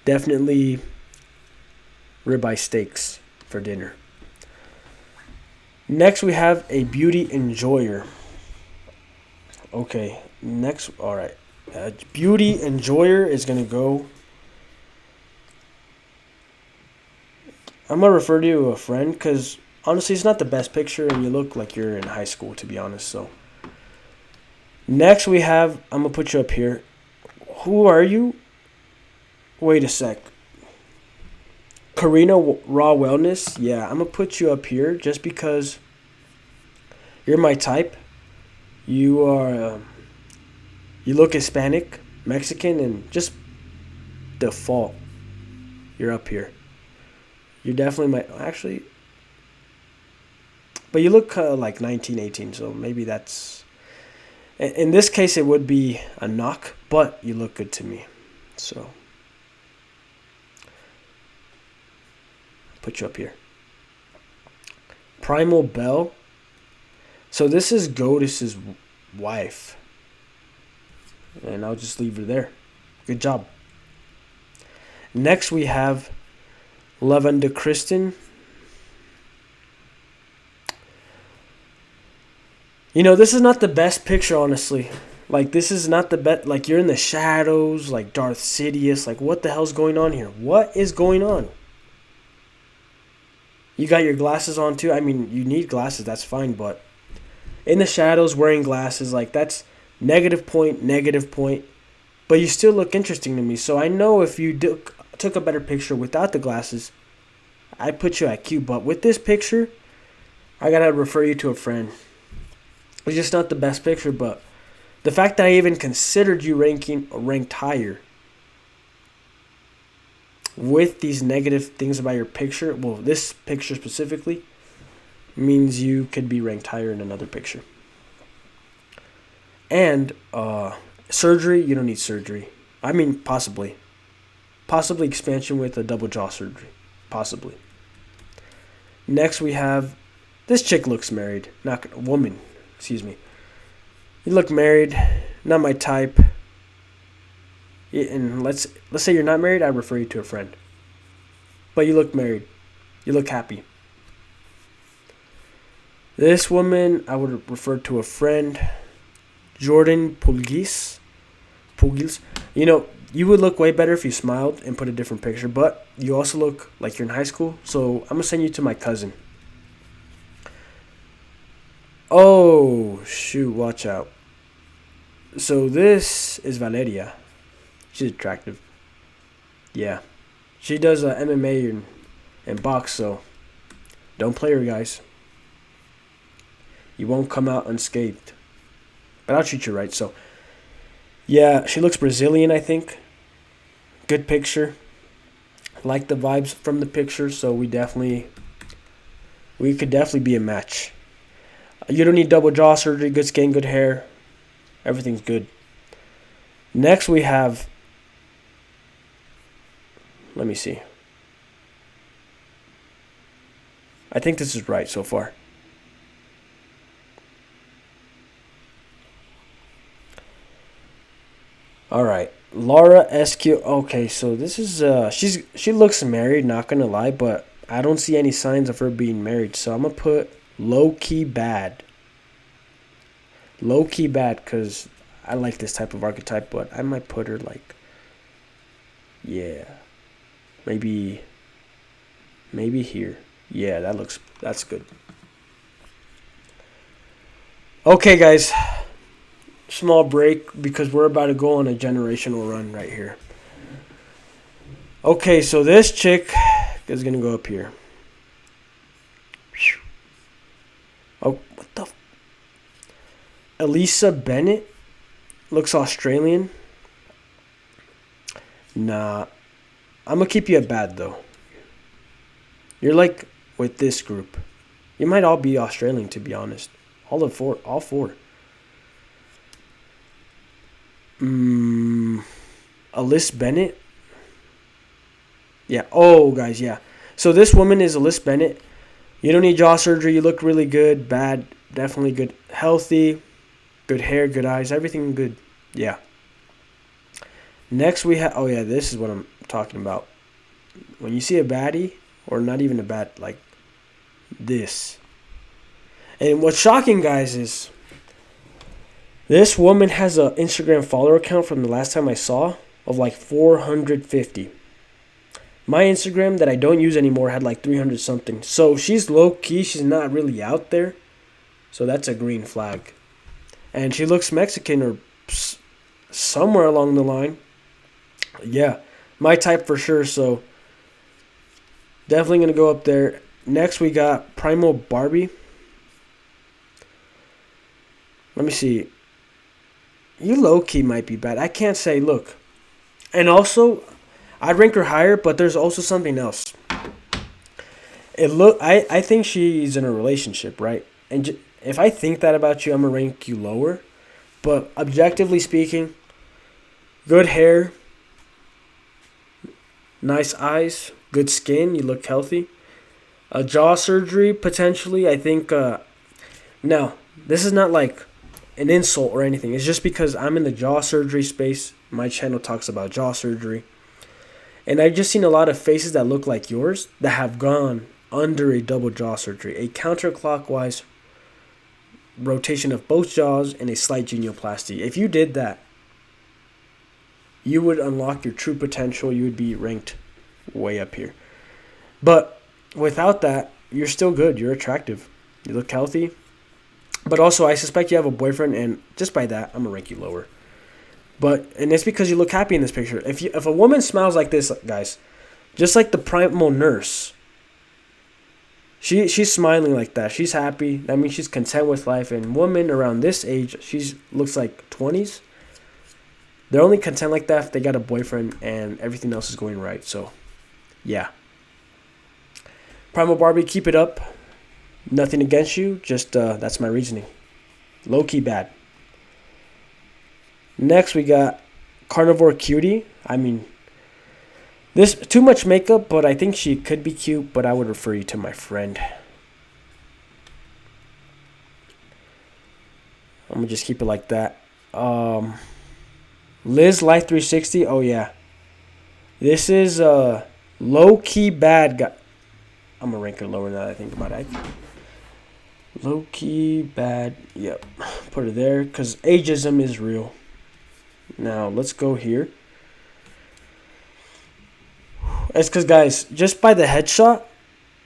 Definitely ribeye steaks for dinner. Next, we have a beauty enjoyer. Okay, next, all right. Beauty enjoyer is going to go. I'm going to refer to you to a friend because honestly, it's not the best picture, and you look like you're in high school, to be honest. So, next we have, I'm going to put you up here. Who are you? Wait a sec. Karina Raw Wellness. Yeah, I'm going to put you up here just because you're my type. You are, you look Hispanic, Mexican, and just default, you're up here. You're definitely actually, but you look like 1918, so maybe that's, in this case, it would be a knock, but you look good to me. So, put you up here. Primal Bell. So this is Godis's wife. And I'll just leave her there. Good job. Next we have Lavenda Kristen. You know, this is not the best picture, honestly. Like, this is not the best. Like, you're in the shadows, like Darth Sidious. Like, what the hell's going on here? What is going on? You got your glasses on, too. I mean, you need glasses. That's fine, but in the shadows, wearing glasses, like, that's negative point. But you still look interesting to me. So I know if you took a better picture without the glasses, I'd put you at Q. But with this picture, I got to refer you to a friend. It's just not the best picture, but the fact that I even considered you ranked higher with these negative things about your picture, well, this picture specifically, means you could be ranked higher in another picture. And surgery, you don't need surgery. I mean, possibly. Possibly expansion with a double jaw surgery. Possibly. Next we have, this chick looks married. Not woman. Excuse me. You look married, not my type. And let's say you're not married, I refer you to a friend. But you look married. You look happy. This woman, I would refer to a friend, Jordan Pulgis. Pulgis. You know, you would look way better if you smiled and put a different picture, but you also look like you're in high school, so I'm going to send you to my cousin. Oh, shoot, watch out. So this is Valeria. She's attractive. Yeah. She does MMA and box, so don't play her, guys. You won't come out unscathed. But I'll treat you right, so. Yeah, she looks Brazilian, I think. Good picture. Like the vibes from the picture, so we could definitely be a match. You don't need double jaw surgery, good skin, good hair. Everything's good. Next we have, let me see. I think this is right so far. All right, Laura SQ. Okay, so this is she looks married, not gonna lie, but I don't see any signs of her being married, so I'm gonna put low key bad. Low key bad, cause I like this type of archetype, but I might put her like, yeah, maybe here. Yeah, that's good. Okay, guys. Small break because we're about to go on a generational run right here. Okay, so this chick is gonna go up here. Oh, what the? Elisa Bennett looks Australian. Nah, I'm gonna keep you at bad though. You're like with this group. You might all be Australian, to be honest. All four. Alice Bennett. Yeah. Oh, guys, yeah. So this woman is Alice Bennett. You don't need jaw surgery. You look really good. Bad. Definitely good. Healthy. Good hair. Good eyes. Everything good. Yeah. Next we have... Oh, yeah. This is what I'm talking about. When you see a baddie, or not even a bad, like this. And what's shocking, guys, is... This woman has an Instagram follower count from the last time I saw of like 450. My Instagram that I don't use anymore had like 300 something. So she's low key. She's not really out there. So that's a green flag. And she looks Mexican or somewhere along the line. Yeah, my type for sure. So definitely going to go up there. Next we got Primal Barbie. Let me see. You low-key might be bad. I can't say, look. And also, I'd rank her higher, but there's also something else. I think she's in a relationship, right? And if I think that about you, I'm going to rank you lower. But objectively speaking, good hair, nice eyes, good skin, you look healthy. A jaw surgery, potentially, I think. Now, this is not like an insult or anything. It's just because I'm in the jaw surgery space. My channel talks about jaw surgery. And I've just seen a lot of faces that look like yours that have gone under a double jaw surgery. A counterclockwise rotation of both jaws and a slight genioplasty. If you did that, you would unlock your true potential. You would be ranked way up here. But without that, you're still good. You're attractive. You look healthy. But also, I suspect you have a boyfriend, and just by that, I'm going to rank you lower. And it's because you look happy in this picture. If a woman smiles like this, guys, just like the primal nurse, she's smiling like that. She's happy. That means she's content with life. And women around this age, she looks like 20s. They're only content like that if they got a boyfriend and everything else is going right. So, yeah. Primal Barbie, keep it up. Nothing against you, just that's my reasoning. Low-key bad. Next, we got Carnivore Cutie. I mean, this too much makeup, but I think she could be cute, but I would refer you to my friend. I'm gonna just keep it like that. Liz Life 360. Oh yeah, this is low key bad guy. I'm gonna rank her lower now that I think about it. Low key bad. Yep, put her there because ageism is real. Now let's go here. It's because guys, just by the headshot,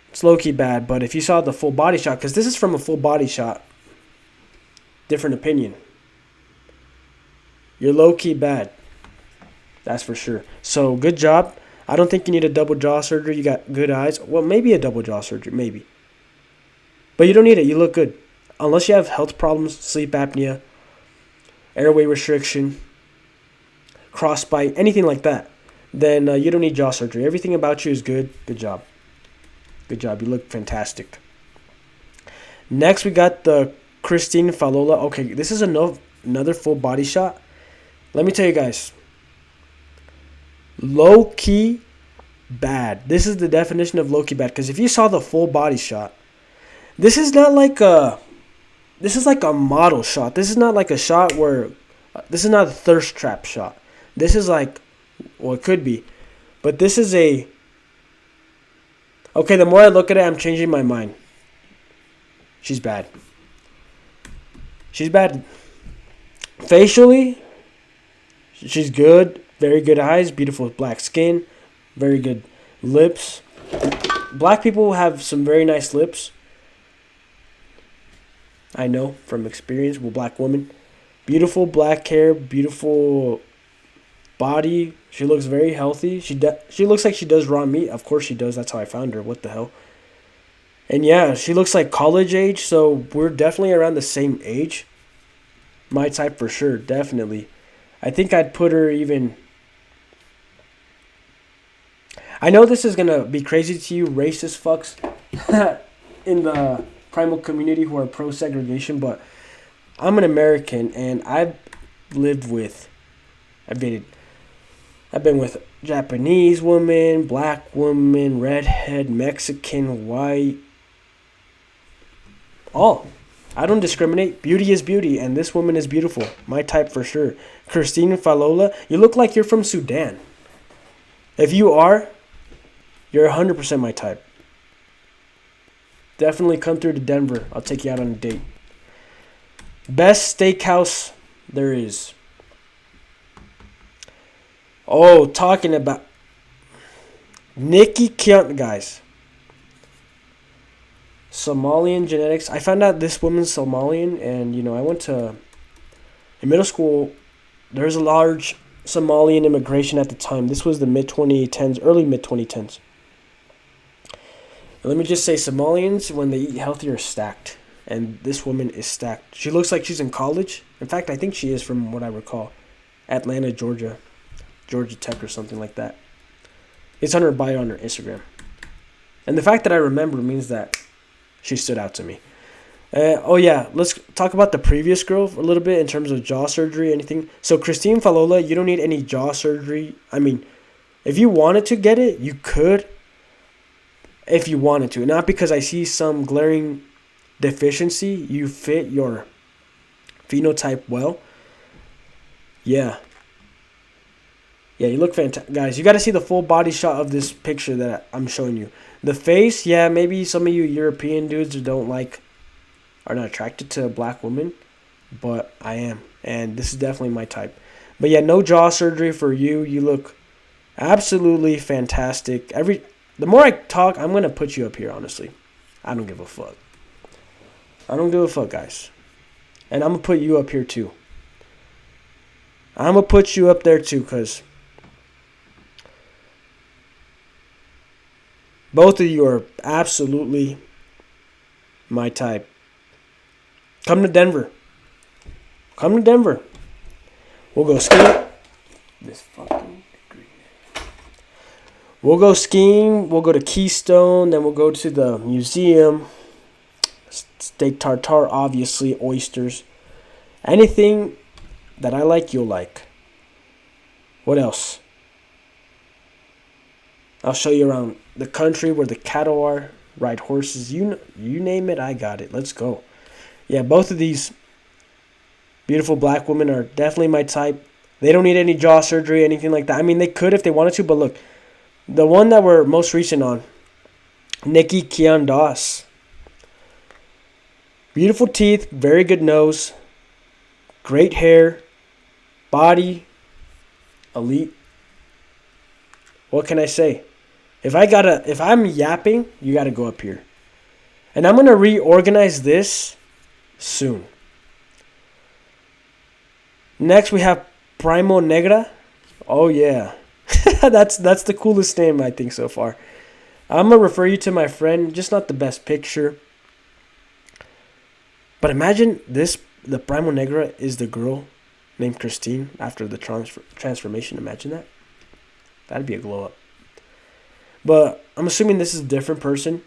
it's low key bad. But if you saw the full body shot, because this is from a full body shot, different opinion. You're low key bad. That's for sure. So good job. I don't think you need a double jaw surgery. You got good eyes. Well, maybe a double jaw surgery, maybe. But you don't need it. You look good. Unless you have health problems, sleep apnea, airway restriction, crossbite, anything like that, then you don't need jaw surgery. Everything about you is good. Good job. Good job. You look fantastic. Next, we got the Christine Falola. Okay, this is another full body shot. Let me tell you guys. Low key bad. This is the definition of low key bad. Because if you saw the full body shot, this is not like a. This is like a model shot. This is not like a shot where. This is not a thirst trap shot. This is like, well, it could be, but this is a. Okay, the more I look at it, I'm changing my mind. She's bad. She's bad. Facially, she's good. Very good eyes, beautiful black skin, very good lips. Black people have some very nice lips. I know from experience with black women. Beautiful black hair, beautiful body. She looks very healthy. She looks like she does raw meat. Of course she does. That's how I found her. What the hell? And yeah, she looks like college age, so we're definitely around the same age. My type for sure, definitely. I think I'd put her even... I know this is going to be crazy to you racist fucks in the primal community who are pro-segregation, but I'm an American, and I've been with Japanese women, black women, redhead, Mexican, white, all. I don't discriminate. Beauty is beauty, and this woman is beautiful. My type for sure. Christine Falola, you look like you're from Sudan. If you are, you're 100% my type. Definitely come through to Denver. I'll take you out on a date. Best steakhouse there is. Oh, talking about Nikki Kian, guys. Somalian genetics. I found out this woman's Somalian, and I went to in middle school. There was a large Somalian immigration at the time. This was the mid-2010s, early mid-2010s. Let me just say, Somalians, when they eat healthy, are stacked. And this woman is stacked. She looks like she's in college. In fact, I think she is, from what I recall. Atlanta, Georgia. Georgia Tech or something like that. It's on her bio on her Instagram. And the fact that I remember means that she stood out to me. Oh yeah, let's talk about the previous girl for a little bit in terms of jaw surgery, anything. So Christine Falola, you don't need any jaw surgery. I mean, if you wanted to get it, you could. If you wanted to. Not because I see some glaring deficiency. You fit your phenotype well. Yeah. Yeah, you look fantastic. Guys, you got to see the full body shot of this picture that I'm showing you. The face, yeah, maybe some of you European dudes are not attracted to a black woman, but I am. And this is definitely my type. But yeah, no jaw surgery for you. You look absolutely fantastic. The more I talk, I'm going to put you up here, honestly. I don't give a fuck. I don't give a fuck, guys. And I'm going to put you up here, too. I'm going to put you up there, too, because both of you are absolutely my type. Come to Denver. Come to Denver. We'll go skiing. This fucking green. We'll go skiing. We'll go to Keystone. Then we'll go to the museum. Steak tartare, obviously. Oysters. Anything that I like, you'll like. What else? I'll show you around the country where the cattle are. Ride horses. You name it, I got it. Let's go. Yeah, both of these Beautiful black women are definitely my type. They don't need any jaw surgery, anything like that. I mean, they could if they wanted to, but look, the one that we're most recent on, Nikki Kian Das. Beautiful teeth, very good nose, great hair, body, elite. What can I say? If I'm yapping, you gotta go up here. And I'm gonna reorganize this soon. Next we have Primo Negra. Oh yeah. that's the coolest name I think so far. I'm gonna refer you to my friend, just not the best picture. But imagine this, the Primo Negra is the girl named Christine after the transformation. Imagine that. That'd be a glow up. But I'm assuming this is a different person.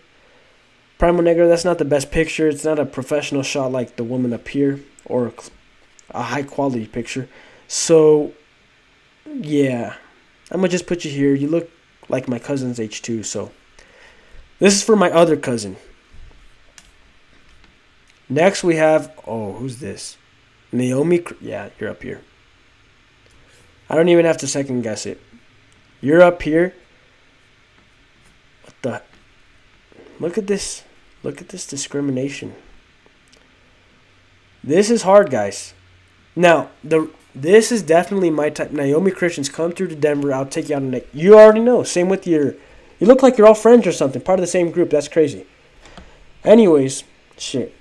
Primo Negra, that's not the best picture. It's not a professional shot like the woman up here or a high quality picture. So, yeah. I'm going to just put you here. You look like my cousin's H2. So, this is for my other cousin. Next we have, who's this? Naomi. Yeah, you're up here. I don't even have to second guess it. You're up here. What the? Look at this. Look at this discrimination. This is hard, guys. Now, this is definitely my type. Naomi Christians, come through to Denver. I'll take you out on a. You already know. Same with your. You look like you're all friends or something. Part of the same group. That's crazy. Anyways, shit.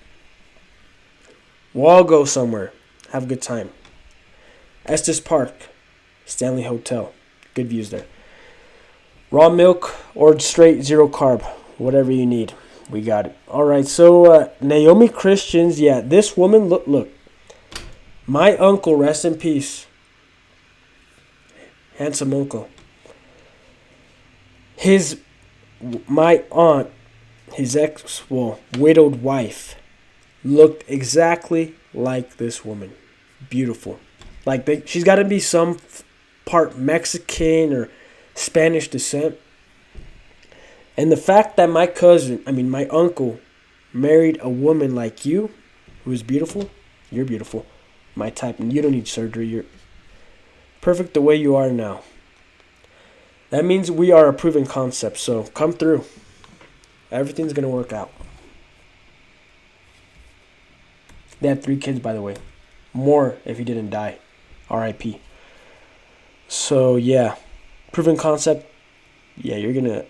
We'll all go somewhere. Have a good time. Estes Park. Stanley Hotel. Good views there. Raw milk or straight zero carb. Whatever you need. We got it. All right. So, Naomi Christians. Yeah, this woman. Look. My uncle, rest in peace. Handsome uncle. My aunt, his widowed wife, looked exactly like this woman. Beautiful. Like, she's got to be some part Mexican or Spanish descent. And the fact that my uncle, married a woman like you, who is beautiful, you're beautiful, my type, and you don't need surgery, you're perfect the way you are now. That means we are a proven concept, so come through. Everything's going to work out. They had 3 kids, by the way. More if he didn't die. R.I.P. So, yeah. Proven concept. Yeah, you're going to...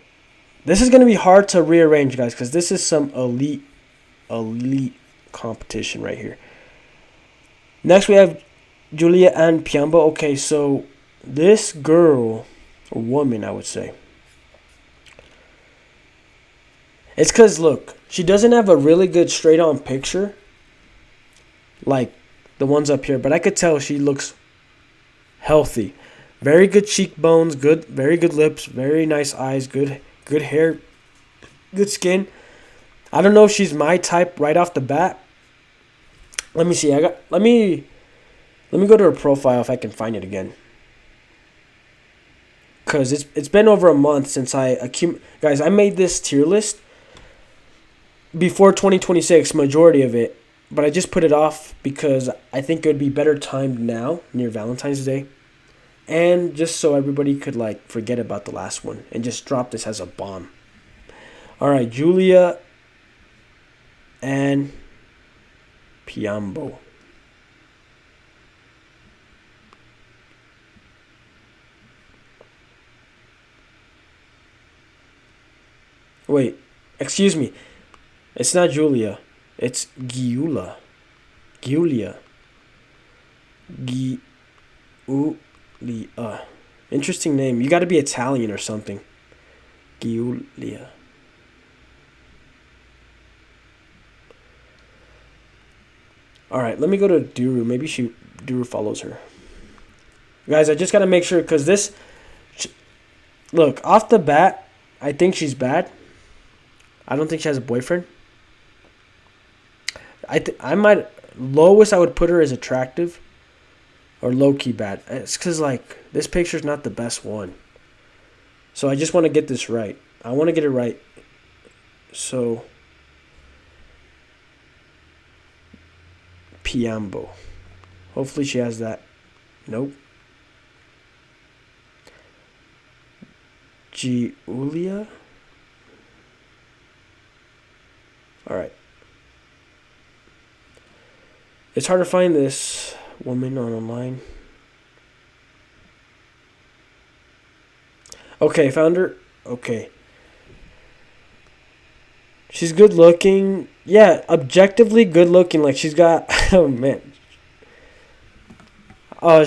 This is going to be hard to rearrange, guys, because this is some elite competition right here. Next, we have Julia Ann Piambo. Okay, so this girl, or woman, I would say. It's because, look, she doesn't have a really good straight-on picture like the ones up here, but I could tell she looks healthy. Very good cheekbones, very good lips, very nice eyes, good hair, good skin. I don't know if she's my type right off the bat. Let me see. Let me go to her profile if I can find it again. Cause it's been over a month since guys, I made this tier list before 2026, majority of it, but I just put it off because I think it would be better timed now, near Valentine's Day. And just so everybody could forget about the last one and just drop this as a bomb. All right, Julia and Piambo. Wait, excuse me. It's not Julia. It's Giulia. Interesting name. You got to be Italian or something. Giulia. All right, let me go to Duru. Maybe Duru follows her. Guys, I just got to make sure because this... Look, off the bat, I think she's bad. I don't think she has a boyfriend. Lowest I would put her as attractive. Or low-key bad. It's because, this picture's not the best one. So I just want to get this right. I want to get it right. So... Piambo. Hopefully she has that. Nope. Giulia? Alright. It's hard to find this woman online. Okay, found her. Okay. She's good looking. Yeah, objectively good looking. Like she's got oh man.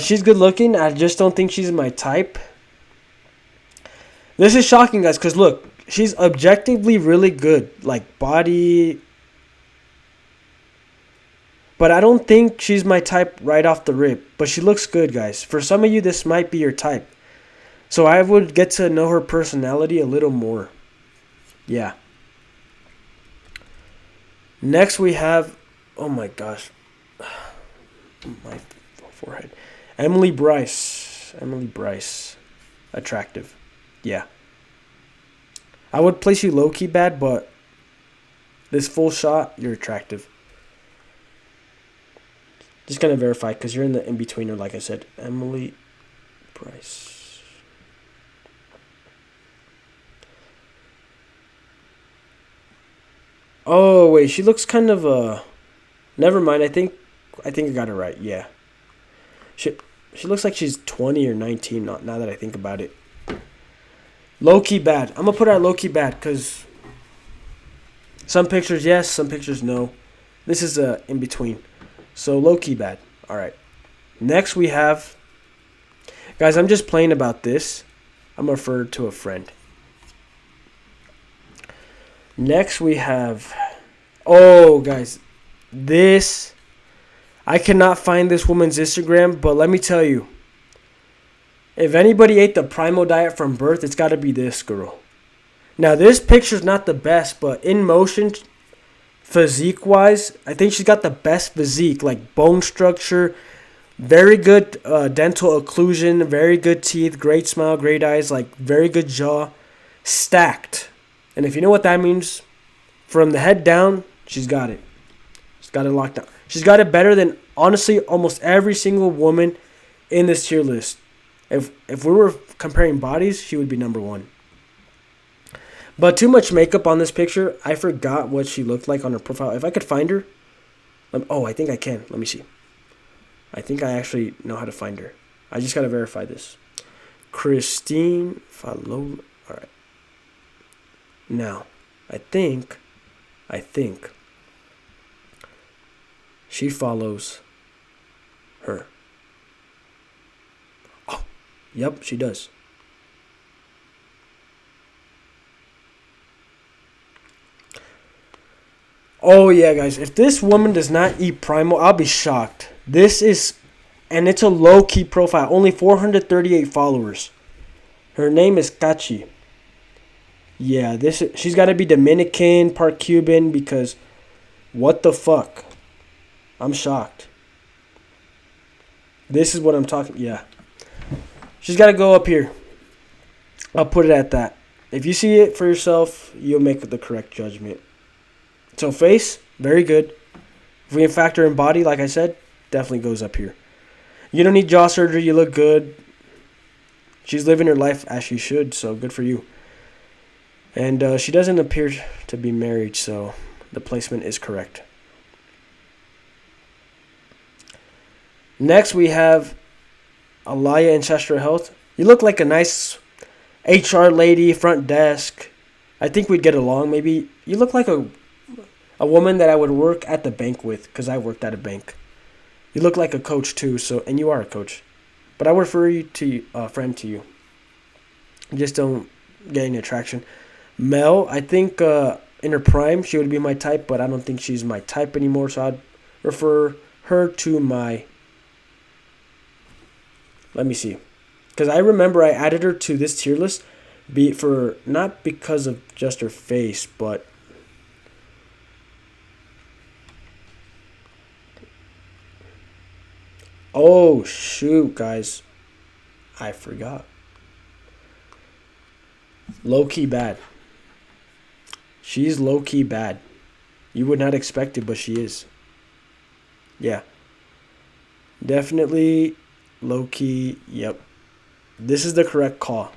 She's good looking. I just don't think she's my type. This is shocking, guys, because look, she's objectively really good. Like body. But I don't think she's my type right off the rip. But she looks good, guys. For some of you, this might be your type. So I would get to know her personality a little more. Yeah. Next we have, oh my gosh, my forehead. Emily Bryce. Emily Bryce. Attractive. Yeah. I would place you low-key bad, but this full shot, you're attractive. Just gonna verify because you're in the in-betweener, like I said. Emily Bryce. Oh wait, she looks kind of never mind. I think I got it right. Yeah. She looks like she's 20 or 19. Now that I think about it. Low key bad. I'm gonna put her at low key bad because some pictures yes, some pictures no. This is in between. So low key bad. All right. Next we have, guys. I'm just playing about this. I'm referred to a friend. Next we have, oh guys, this, I cannot find this woman's Instagram, but let me tell you, if anybody ate the Primo diet from birth, it's got to be this girl. Now this picture's not the best, but in motion, physique wise, I think she's got the best physique, like bone structure, very good dental occlusion, very good teeth, great smile, great eyes, like very good jaw, stacked. And if you know what that means, from the head down, she's got it. She's got it locked down. She's got it better than, honestly, almost every single woman in this tier list. If we were comparing bodies, she would be number one. But too much makeup on this picture. I forgot what she looked like on her profile. If I could find her. Oh, I think I can. Let me see. I think I actually know how to find her. I just got to verify this. Christine Falola. All right. Now, I think she follows her. Oh, yep, she does. Oh, yeah, guys. If this woman does not eat Primo, I'll be shocked. This is, and it's a low-key profile. Only 438 followers. Her name is Kachi. Yeah, she's got to be Dominican, part Cuban, because what the fuck? I'm shocked. This is what I'm talking. Yeah. She's got to go up here. I'll put it at that. If you see it for yourself, you'll make the correct judgment. So face, very good. If we factor in body, like I said, definitely goes up here. You don't need jaw surgery. You look good. She's living her life as she should, so good for you. And she doesn't appear to be married, so the placement is correct. Next, we have Alaya Ancestral Health. You look like a nice HR lady, front desk. I think we'd get along. Maybe you look like a woman that I would work at the bank with, because I worked at a bank. You look like a coach too, and you are a coach. But I would refer you to a friend to you. Just don't get any attraction. Mel, I think in her prime she would be my type, but I don't think she's my type anymore, so I'd refer her to my, let me see, because I remember I added her to this tier list not because of just her face, but oh shoot, guys, I forgot. Low-key bad. She's low-key bad. You would not expect it, but she is. Yeah. Definitely low key. Yep. This is the correct call.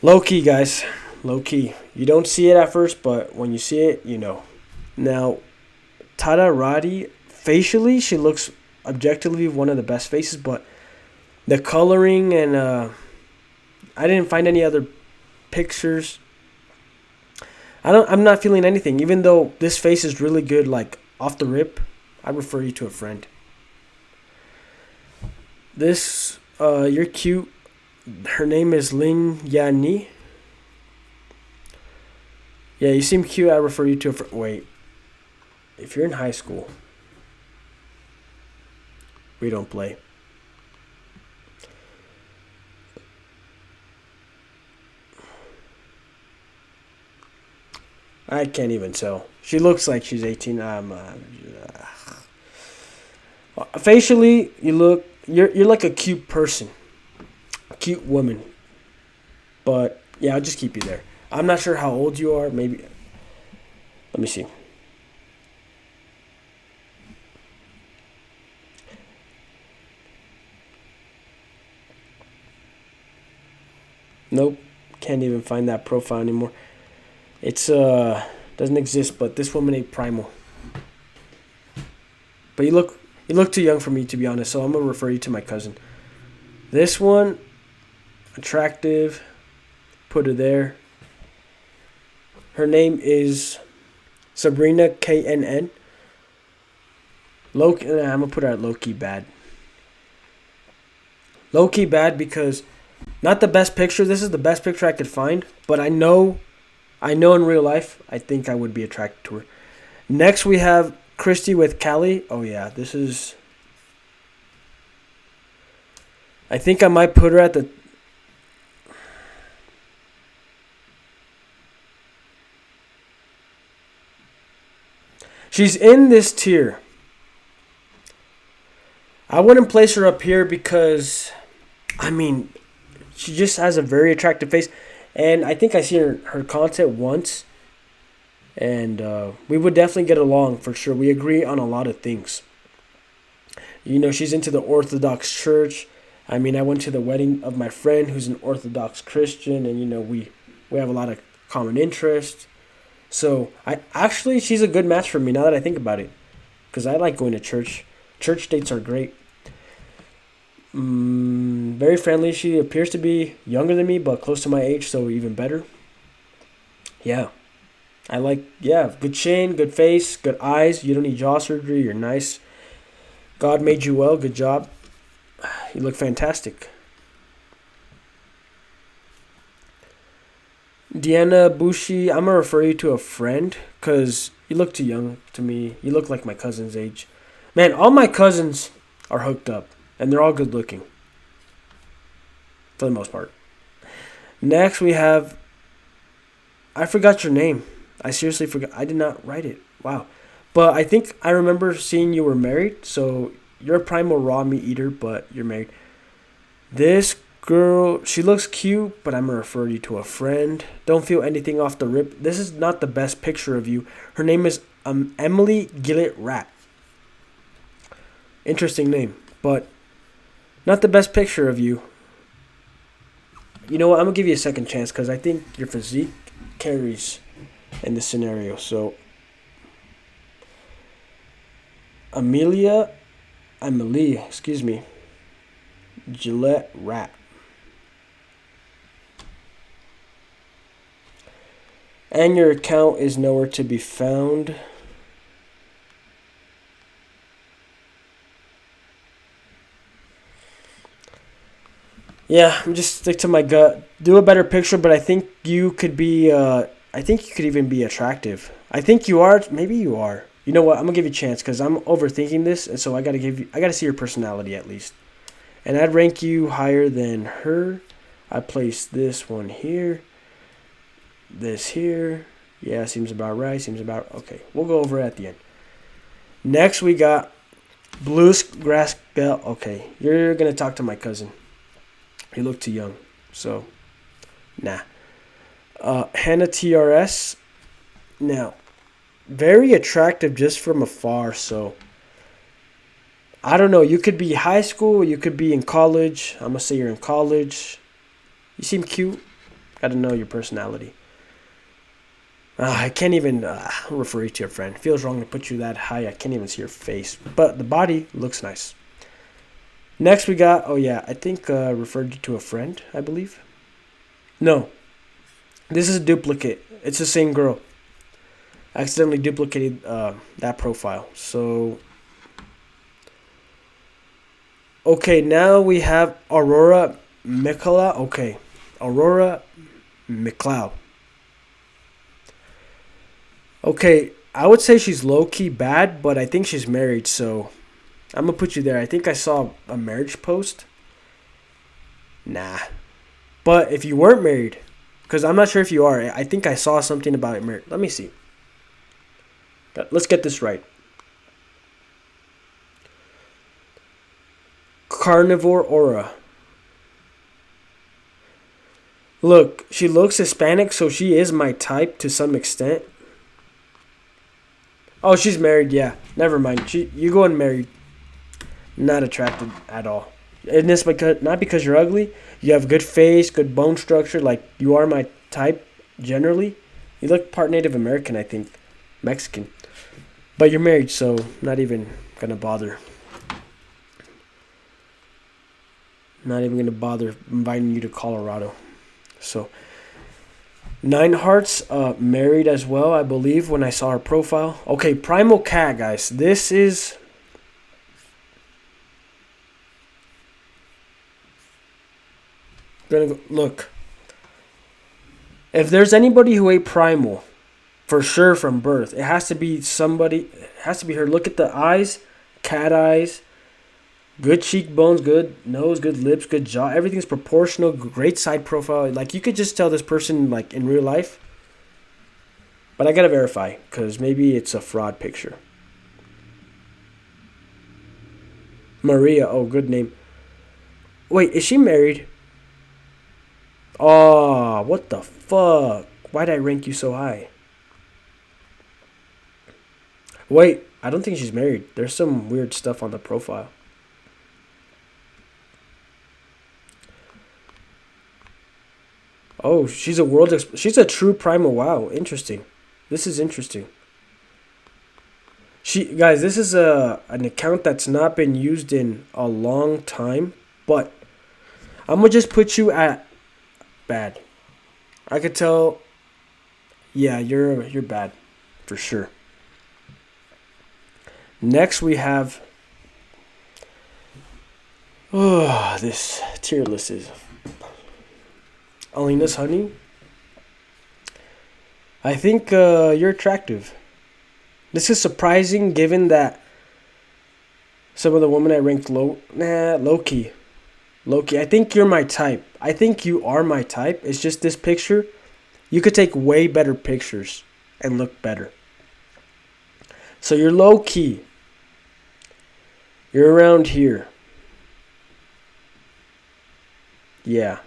Low key, guys. Low key. You don't see it at first, but when you see it, you know. Now, Tada Radi, facially, she looks objectively one of the best faces, but the coloring and I didn't find any other pictures. I'm not feeling anything. Even though this face is really good, like off the rip, I refer you to a friend. This, you're cute. Her name is Lin Yani. Yeah, you seem cute. I refer you to a friend. Wait, if you're in high school, we don't play. I can't even tell. She looks like she's 18. Facially, you're like a cute person, a cute woman. But yeah, I'll just keep you there. I'm not sure how old you are. Maybe let me see. Nope, can't even find that profile anymore. It's doesn't exist. But this woman ain't primal. But you look too young for me to be honest. So I'm gonna refer you to my cousin. This one, attractive. Put her there. Her name is Sabrina KNN. Low. Nah, I'm gonna put her at low key bad. Low key bad because not the best picture. This is the best picture I could find. But I know in real life, I think I would be attracted to her. Next we have Christy with Callie. Oh yeah, this is. I think I might put her at the. She's in this tier. I wouldn't place her up here because, I mean, she just has a very attractive face, and I think I seen her content once, and we would definitely get along for sure. We agree on a lot of things. You know, she's into the Orthodox Church. I mean, I went to the wedding of my friend who's an Orthodox Christian, and you know, we have a lot of common interests. So I actually she's a good match for me now that I think about it, because I like going to church. Church dates are great. Very friendly. She appears to be younger than me, but close to my age, so even better. Yeah, I like. Yeah, good chin, good face, good eyes. You don't need jaw surgery. You're nice. God made you well. Good job. You look fantastic. Deanna Bushi, I'm gonna refer you to a friend because you look too young to me. You look like my cousin's age. Man, all my cousins are hooked up, and they're all good looking for the most part. Next, we have. I forgot your name. I seriously forgot. I did not write it. Wow. But I think I remember seeing you were married, so you're a primal raw meat eater, but you're married. This girl, she looks cute, but I'm gonna refer you to a friend. Don't feel anything off the rip. This is not the best picture of you. Her name is Emily Gillett Rat. Interesting name, but not the best picture of you. You know what? I'm gonna give you a second chance because I think your physique carries in this scenario. So, Amelie, excuse me, Gillette Rat. And your account is nowhere to be found. Yeah, I'm just stick to my gut. Do a better picture, but I think you could be. I think you could even be attractive. I think you are. Maybe you are. You know what? I'm gonna give you a chance because I'm overthinking this, and so I gotta give you. I gotta see your personality at least. And I'd rank you higher than her. I place this one here. This here. Yeah, seems about right. Seems about okay. We'll go over it at the end. Next, we got Bluegrass Bell. Okay, you're gonna talk to my cousin. You look too young, so nah. Hannah TRS. Now, very attractive just from afar. So I don't know. You could be high school. You could be in college. I'm gonna say you're in college. You seem cute. Gotta know your personality. I can't even refer you to your friend. It feels wrong to put you that high. I can't even see your face. But the body looks nice. Next we got, oh yeah, I think referred you to a friend, I believe. No, this is a duplicate. It's the same girl. I accidentally duplicated that profile. So, okay, now we have Aurora Mikala. Okay, Aurora McLeod. Okay, I would say she's low-key bad, but I think she's married, so I'm gonna put you there. I think I saw a marriage post. Nah. But if you weren't married, because I'm not sure if you are, I think I saw something about it married. Let me see. Let's get this right. Carnivore Aura. Look, she looks Hispanic, so she is my type to some extent. Oh, she's married, yeah. Never mind. You go unmarried. Not attracted at all. And this because not because you're ugly. You have good face, good bone structure. Like you are my type generally. You look part Native American, I think, Mexican. But you're married, so not even gonna bother. Not even gonna bother inviting you to Colorado. So 9 Hearts, married as well, I believe. When I saw her profile. Okay, Primal Cat, guys. This is. Gonna go, look. If there's anybody who ate Primal, for sure from birth, it has to be somebody. It has to be her. Look at the eyes, cat eyes, good cheekbones, good nose, good lips, good jaw. Everything's proportional. Great side profile. Like you could just tell this person like in real life. But I gotta verify because maybe it's a fraud picture. Maria. Oh, good name. Wait, is she married? Oh, what the fuck? Why'd I rank you so high? Wait, I don't think she's married. There's some weird stuff on the profile. Oh, she's a she's a true primal. Wow, interesting. This is interesting. Guys, this is an account that's not been used in a long time, but I'm gonna just put you at bad. I could tell. Yeah, you're bad, for sure. Next we have. Oh, this tier list is. Alina's Honey. I think you're attractive. This is surprising given that some of the women I ranked low key. Low key. I think you're my type. I think you are my type. It's just this picture. You could take way better pictures and look better. So you're low key. You're around here. Yeah.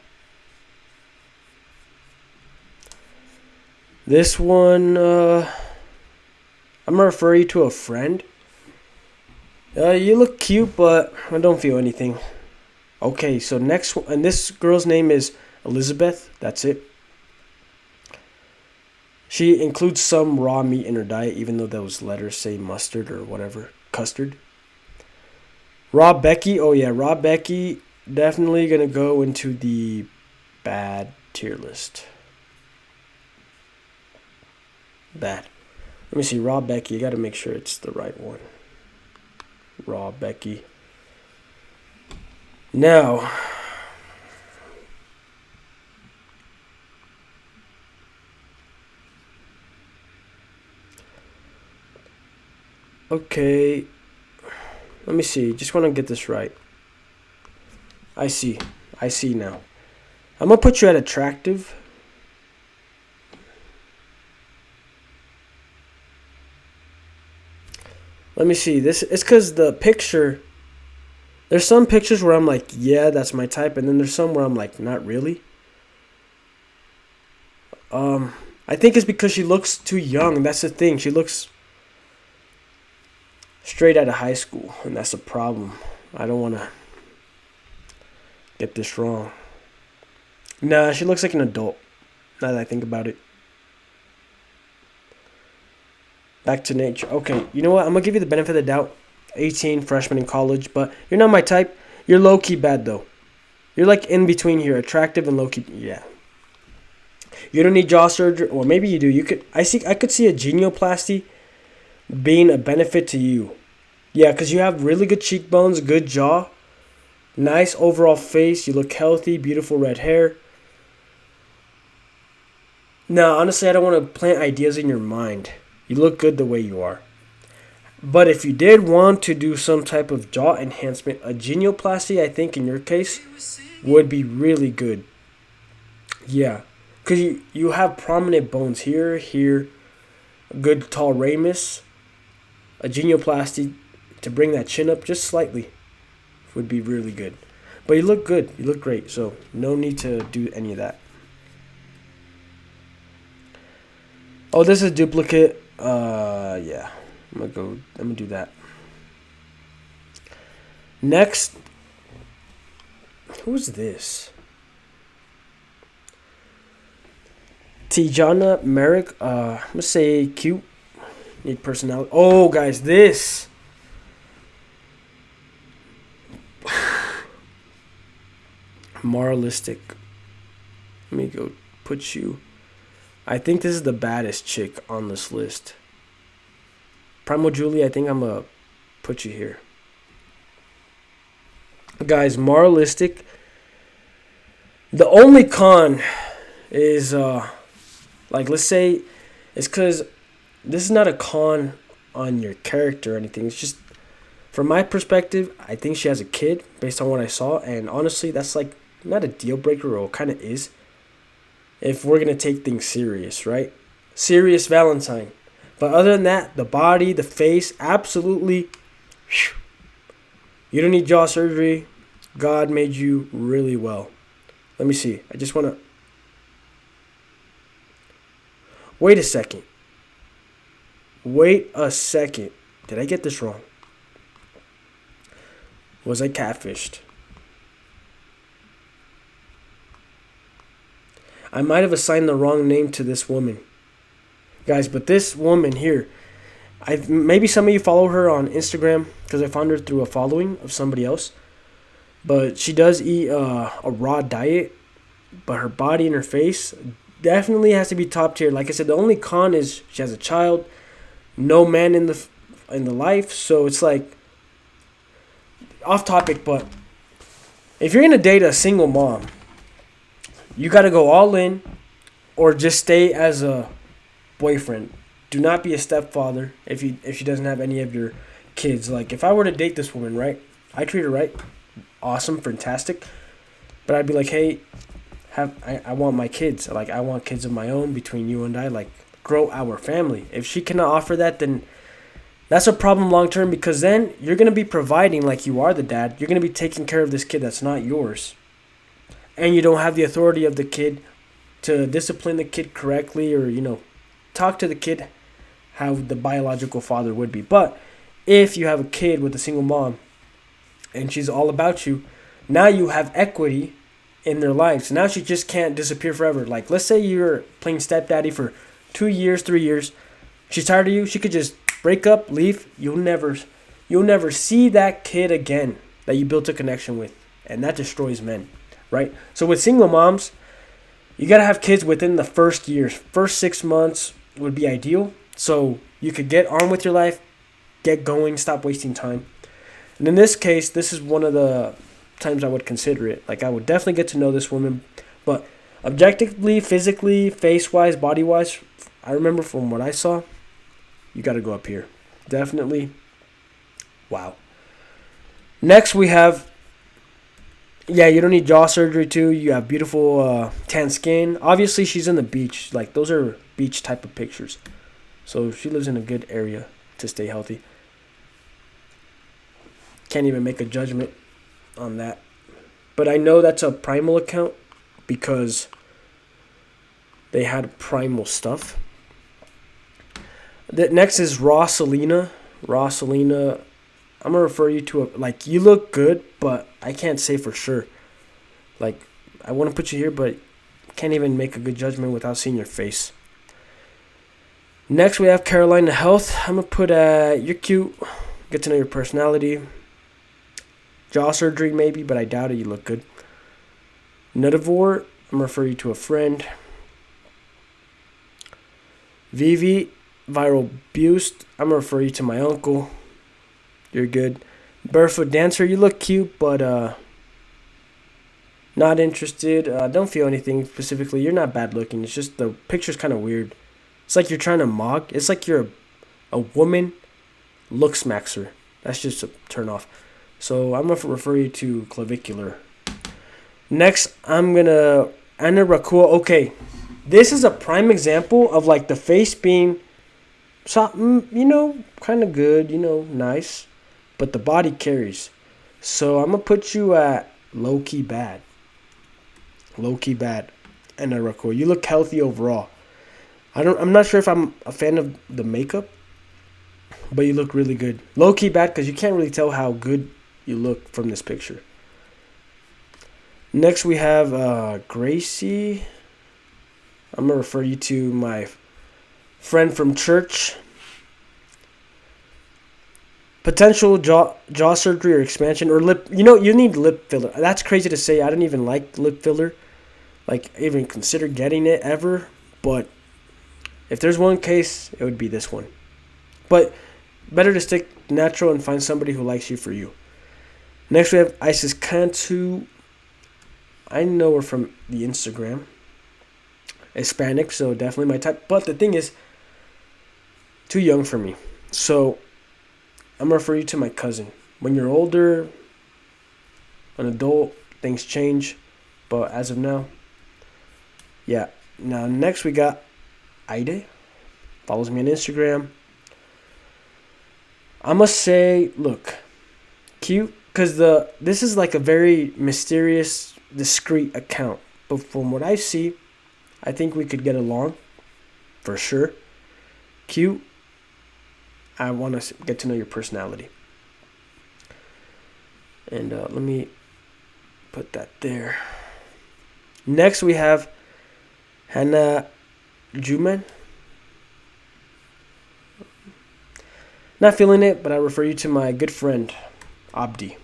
This one, I'm going to refer you to a friend. You look cute, but I don't feel anything. Okay, so next one, and this girl's name is Elizabeth. That's it. She includes some raw meat in her diet, even though those letters say mustard or whatever. Custard. Raw Becky. Oh, yeah, Raw Becky. Definitely going to go into the bad tier list. Bad. Let me see. Raw Becky. You got to make sure it's the right one. Raw Becky. Now. Okay. Let me see. Just want to get this right. I see. I see now. I'm going to put you at attractive. Let me see. This it's because the picture. There's some pictures where I'm like, yeah, that's my type, and then there's some where I'm like, not really. I think it's because she looks too young. That's the thing. She looks straight out of high school, and that's a problem. I don't want to get this wrong. Nah, she looks like an adult, now that I think about it. Back to nature. Okay, you know what? I'm going to give you the benefit of the doubt. 18, freshman in college, but you're not my type. You're low-key bad, though. You're like in between here, attractive and low-key. Yeah. You don't need jaw surgery, or maybe you do. I could see a genioplasty being a benefit to you. Yeah, because you have really good cheekbones, good jaw, nice overall face. You look healthy, beautiful red hair. No, honestly, I don't want to plant ideas in your mind. You look good the way you are. But if you did want to do some type of jaw enhancement, a genioplasty, I think in your case, would be really good. Yeah, because you have prominent bones here, a good tall ramus. A genioplasty to bring that chin up just slightly would be really good. But you look good. You look great. So no need to do any of that. Oh, this is a duplicate. Yeah. I'm gonna do that. Next. Who's this? Tijana Merrick. I'm gonna say cute. Need personality. Oh, guys, this. Moralistic. Let me go put you. I think this is the baddest chick on this list. Primo Julie, I think I'm going to put you here. Guys, moralistic. The only con is, let's say, it's because this is not a con on your character or anything. It's just, from my perspective, I think she has a kid based on what I saw. And honestly, that's like not a deal breaker, or it kind of is. If we're going to take things serious, right? Serious Valentine. But other than that, the body, the face, absolutely. You don't need jaw surgery. God made you really well. Let me see. I just want to. Wait a second. Wait a second. Did I get this wrong? Was I catfished? I might have assigned the wrong name to this woman. Guys, but this woman here, maybe some of you follow her on Instagram because I found her through a following of somebody else. But she does eat a raw diet, but her body and her face definitely has to be top tier. Like I said, the only con is she has a child, no man in the life, so it's like off topic. But if you're gonna date a single mom, you gotta go all in, or just stay as a boyfriend. Do not be a stepfather if she doesn't have any of your kids. Like if I were to date this woman, right? I treat her right, awesome, fantastic. But I'd be like, hey, I want my kids. Like I want kids of my own between you and I. Like grow our family. If she cannot offer that, then that's a problem long term, because then you're gonna be providing like you are the dad. You're gonna be taking care of this kid that's not yours, and you don't have the authority of the kid to discipline the kid correctly, or talk to the kid how the biological father would be. But if you have a kid with a single mom and she's all about you, now you have equity in their lives. Now she just can't disappear forever. Like let's say you're playing stepdaddy for 2 years, 3 years. She's tired of you. She could just break up, leave. You'll never see that kid again that you built a connection with, and that destroys men, right? So with single moms, you gotta have kids within the first years. First 6 months would be ideal, so you could get on with your life, get going, stop wasting time. And in this case, this is one of the times I would consider it. Like I would definitely get to know this woman, but objectively, physically, face-wise, body-wise, I remember from what I saw, you got to go up here. Definitely. Wow. Next we have, you don't need jaw surgery too. You have beautiful tan skin. Obviously, she's in the beach. Like those are beach type of pictures. So she lives in a good area to stay healthy. Can't even make a judgment on that. But I know that's a Primal account because they had Primal stuff. The next is Raw Selena. Rosalina, I'm gonna refer you to a, like, you look good, but I can't say for sure. Like, I want to put you here, but can't even make a good judgment without seeing your face. Next, we have Carolina Health. I'm gonna put you're cute. Get to know your personality. Jaw surgery maybe, but I doubt it. You look good. Nuttivore, I'm gonna refer you to a friend. Vivi, viral boost. I'm gonna refer you to my uncle. You're good. Barefoot dancer, you look cute, but not interested. Don't feel anything specifically. You're not bad looking. It's just the picture's kind of weird. It's like you're trying to mock. It's like you're a woman look smaxer. That's just a turn off. So I'm gonna refer you to clavicular. Next, I'm gonna Anna Rakua. Okay, this is a prime example of like the face being something, kind of good, nice, but the body carries. So I'm gonna put you at low key bad. Low key bad, Anna Rakua. You look healthy overall. I'm not sure if I'm a fan of the makeup, but you look really good. Low key bad because you can't really tell how good you look from this picture. Next we have Gracie. I'm gonna refer you to my friend from church. Potential jaw surgery or expansion or lip. You need lip filler. That's crazy to say. I don't even like lip filler. Like, even consider getting it ever. But if there's one case, it would be this one. But better to stick natural and find somebody who likes you for you. Next we have Isis Cantu. I know her from the Instagram. Hispanic, so definitely my type. But the thing is, too young for me. So I'm gonna refer you to my cousin. When you're older, an adult, things change. But as of now, yeah. Now next we got Aide. Follows me on Instagram. I must say, look, cute, because this is like a very mysterious, discreet account. But from what I see, I think we could get along, for sure. Cute. I want to get to know your personality. And let me put that there. Next we have Hannah Juman. Not feeling it, but I refer you to my good friend, Abdi.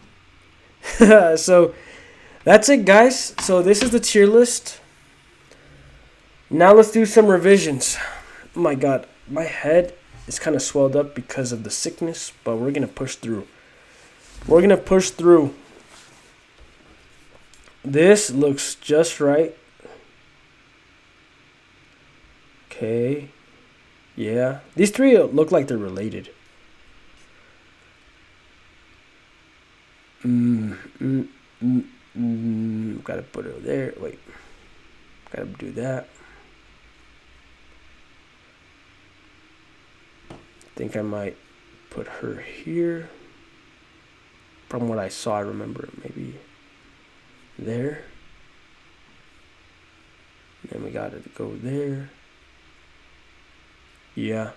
So that's it, guys. So this is the tier list. Now let's do some revisions. Oh my God, my head is kind of swelled up because of the sickness, but we're going to push through. This looks just right. Okay. Yeah. These three look like they're related. Gotta put it there. Wait. Gotta do that. Think I might put her here. From what I saw, I remember maybe there. Then we gotta go there. Yeah.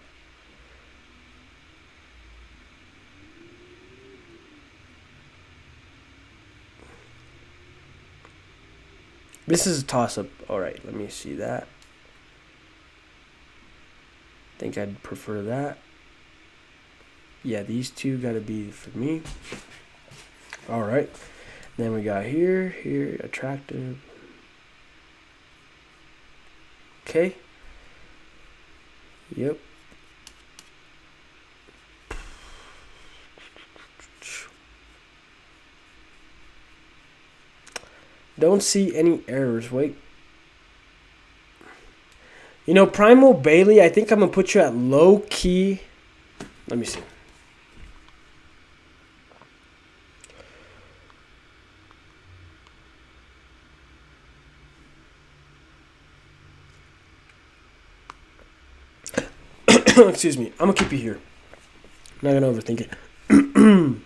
This is a toss-up. Alright, let me see that. Think I'd prefer that. Yeah, these two gotta be for me. Alright. Then we got here, attractive. Okay. Yep. Don't see any errors. Wait. Primal Bailey, I think I'm going to put you at low key. Let me see. Excuse me. I'm going to keep you here. I'm not going to overthink it.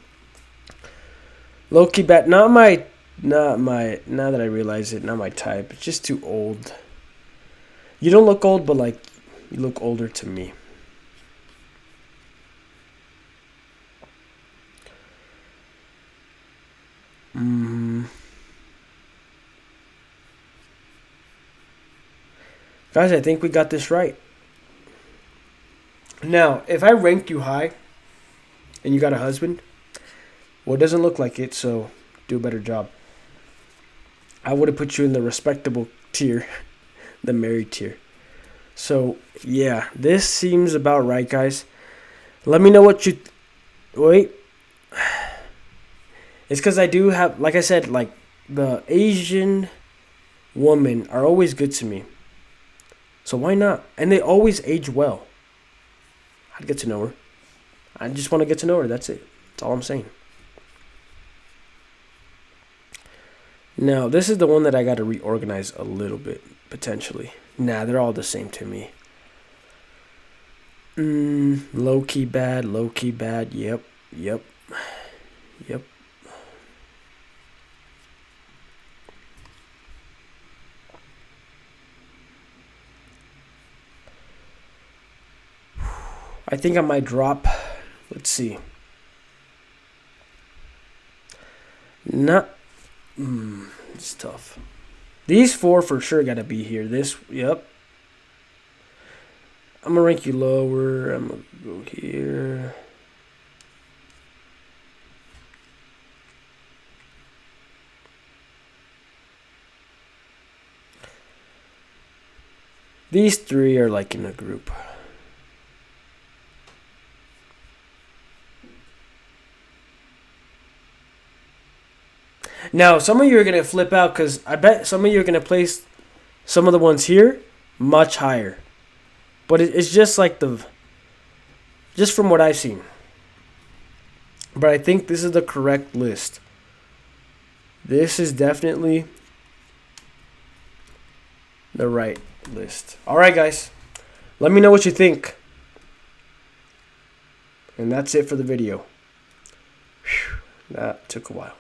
Low key bat. Not my. Now that I realize it, not my type. It's just too old. You don't look old, but like, you look older to me. Guys, I think we got this right. Now, if I rank you high and you got a husband, well, it doesn't look like it, so do a better job. I would have put you in the respectable tier, the married tier. So, yeah, this seems about right, guys. Let me know what you... Wait. It's because I do have, like I said, like, the Asian women are always good to me. So why not? And they always age well. I'd get to know her. I just want to get to know her. That's it. That's all I'm saying. Now, this is the one that I got to reorganize a little bit, potentially. Nah, they're all the same to me. Low-key bad, low-key bad. Yep. I think I might drop. Let's see. Not. It's tough. These 4 for sure gotta be here. Yep. I'm gonna rank you lower. I'm gonna go here. These 3 are like in a group. Now, some of you are going to flip out because I bet some of you are going to place some of the ones here much higher. But it's just like just from what I've seen. But I think this is the correct list. This is definitely the right list. All right, guys. Let me know what you think. And that's it for the video. Whew, that took a while.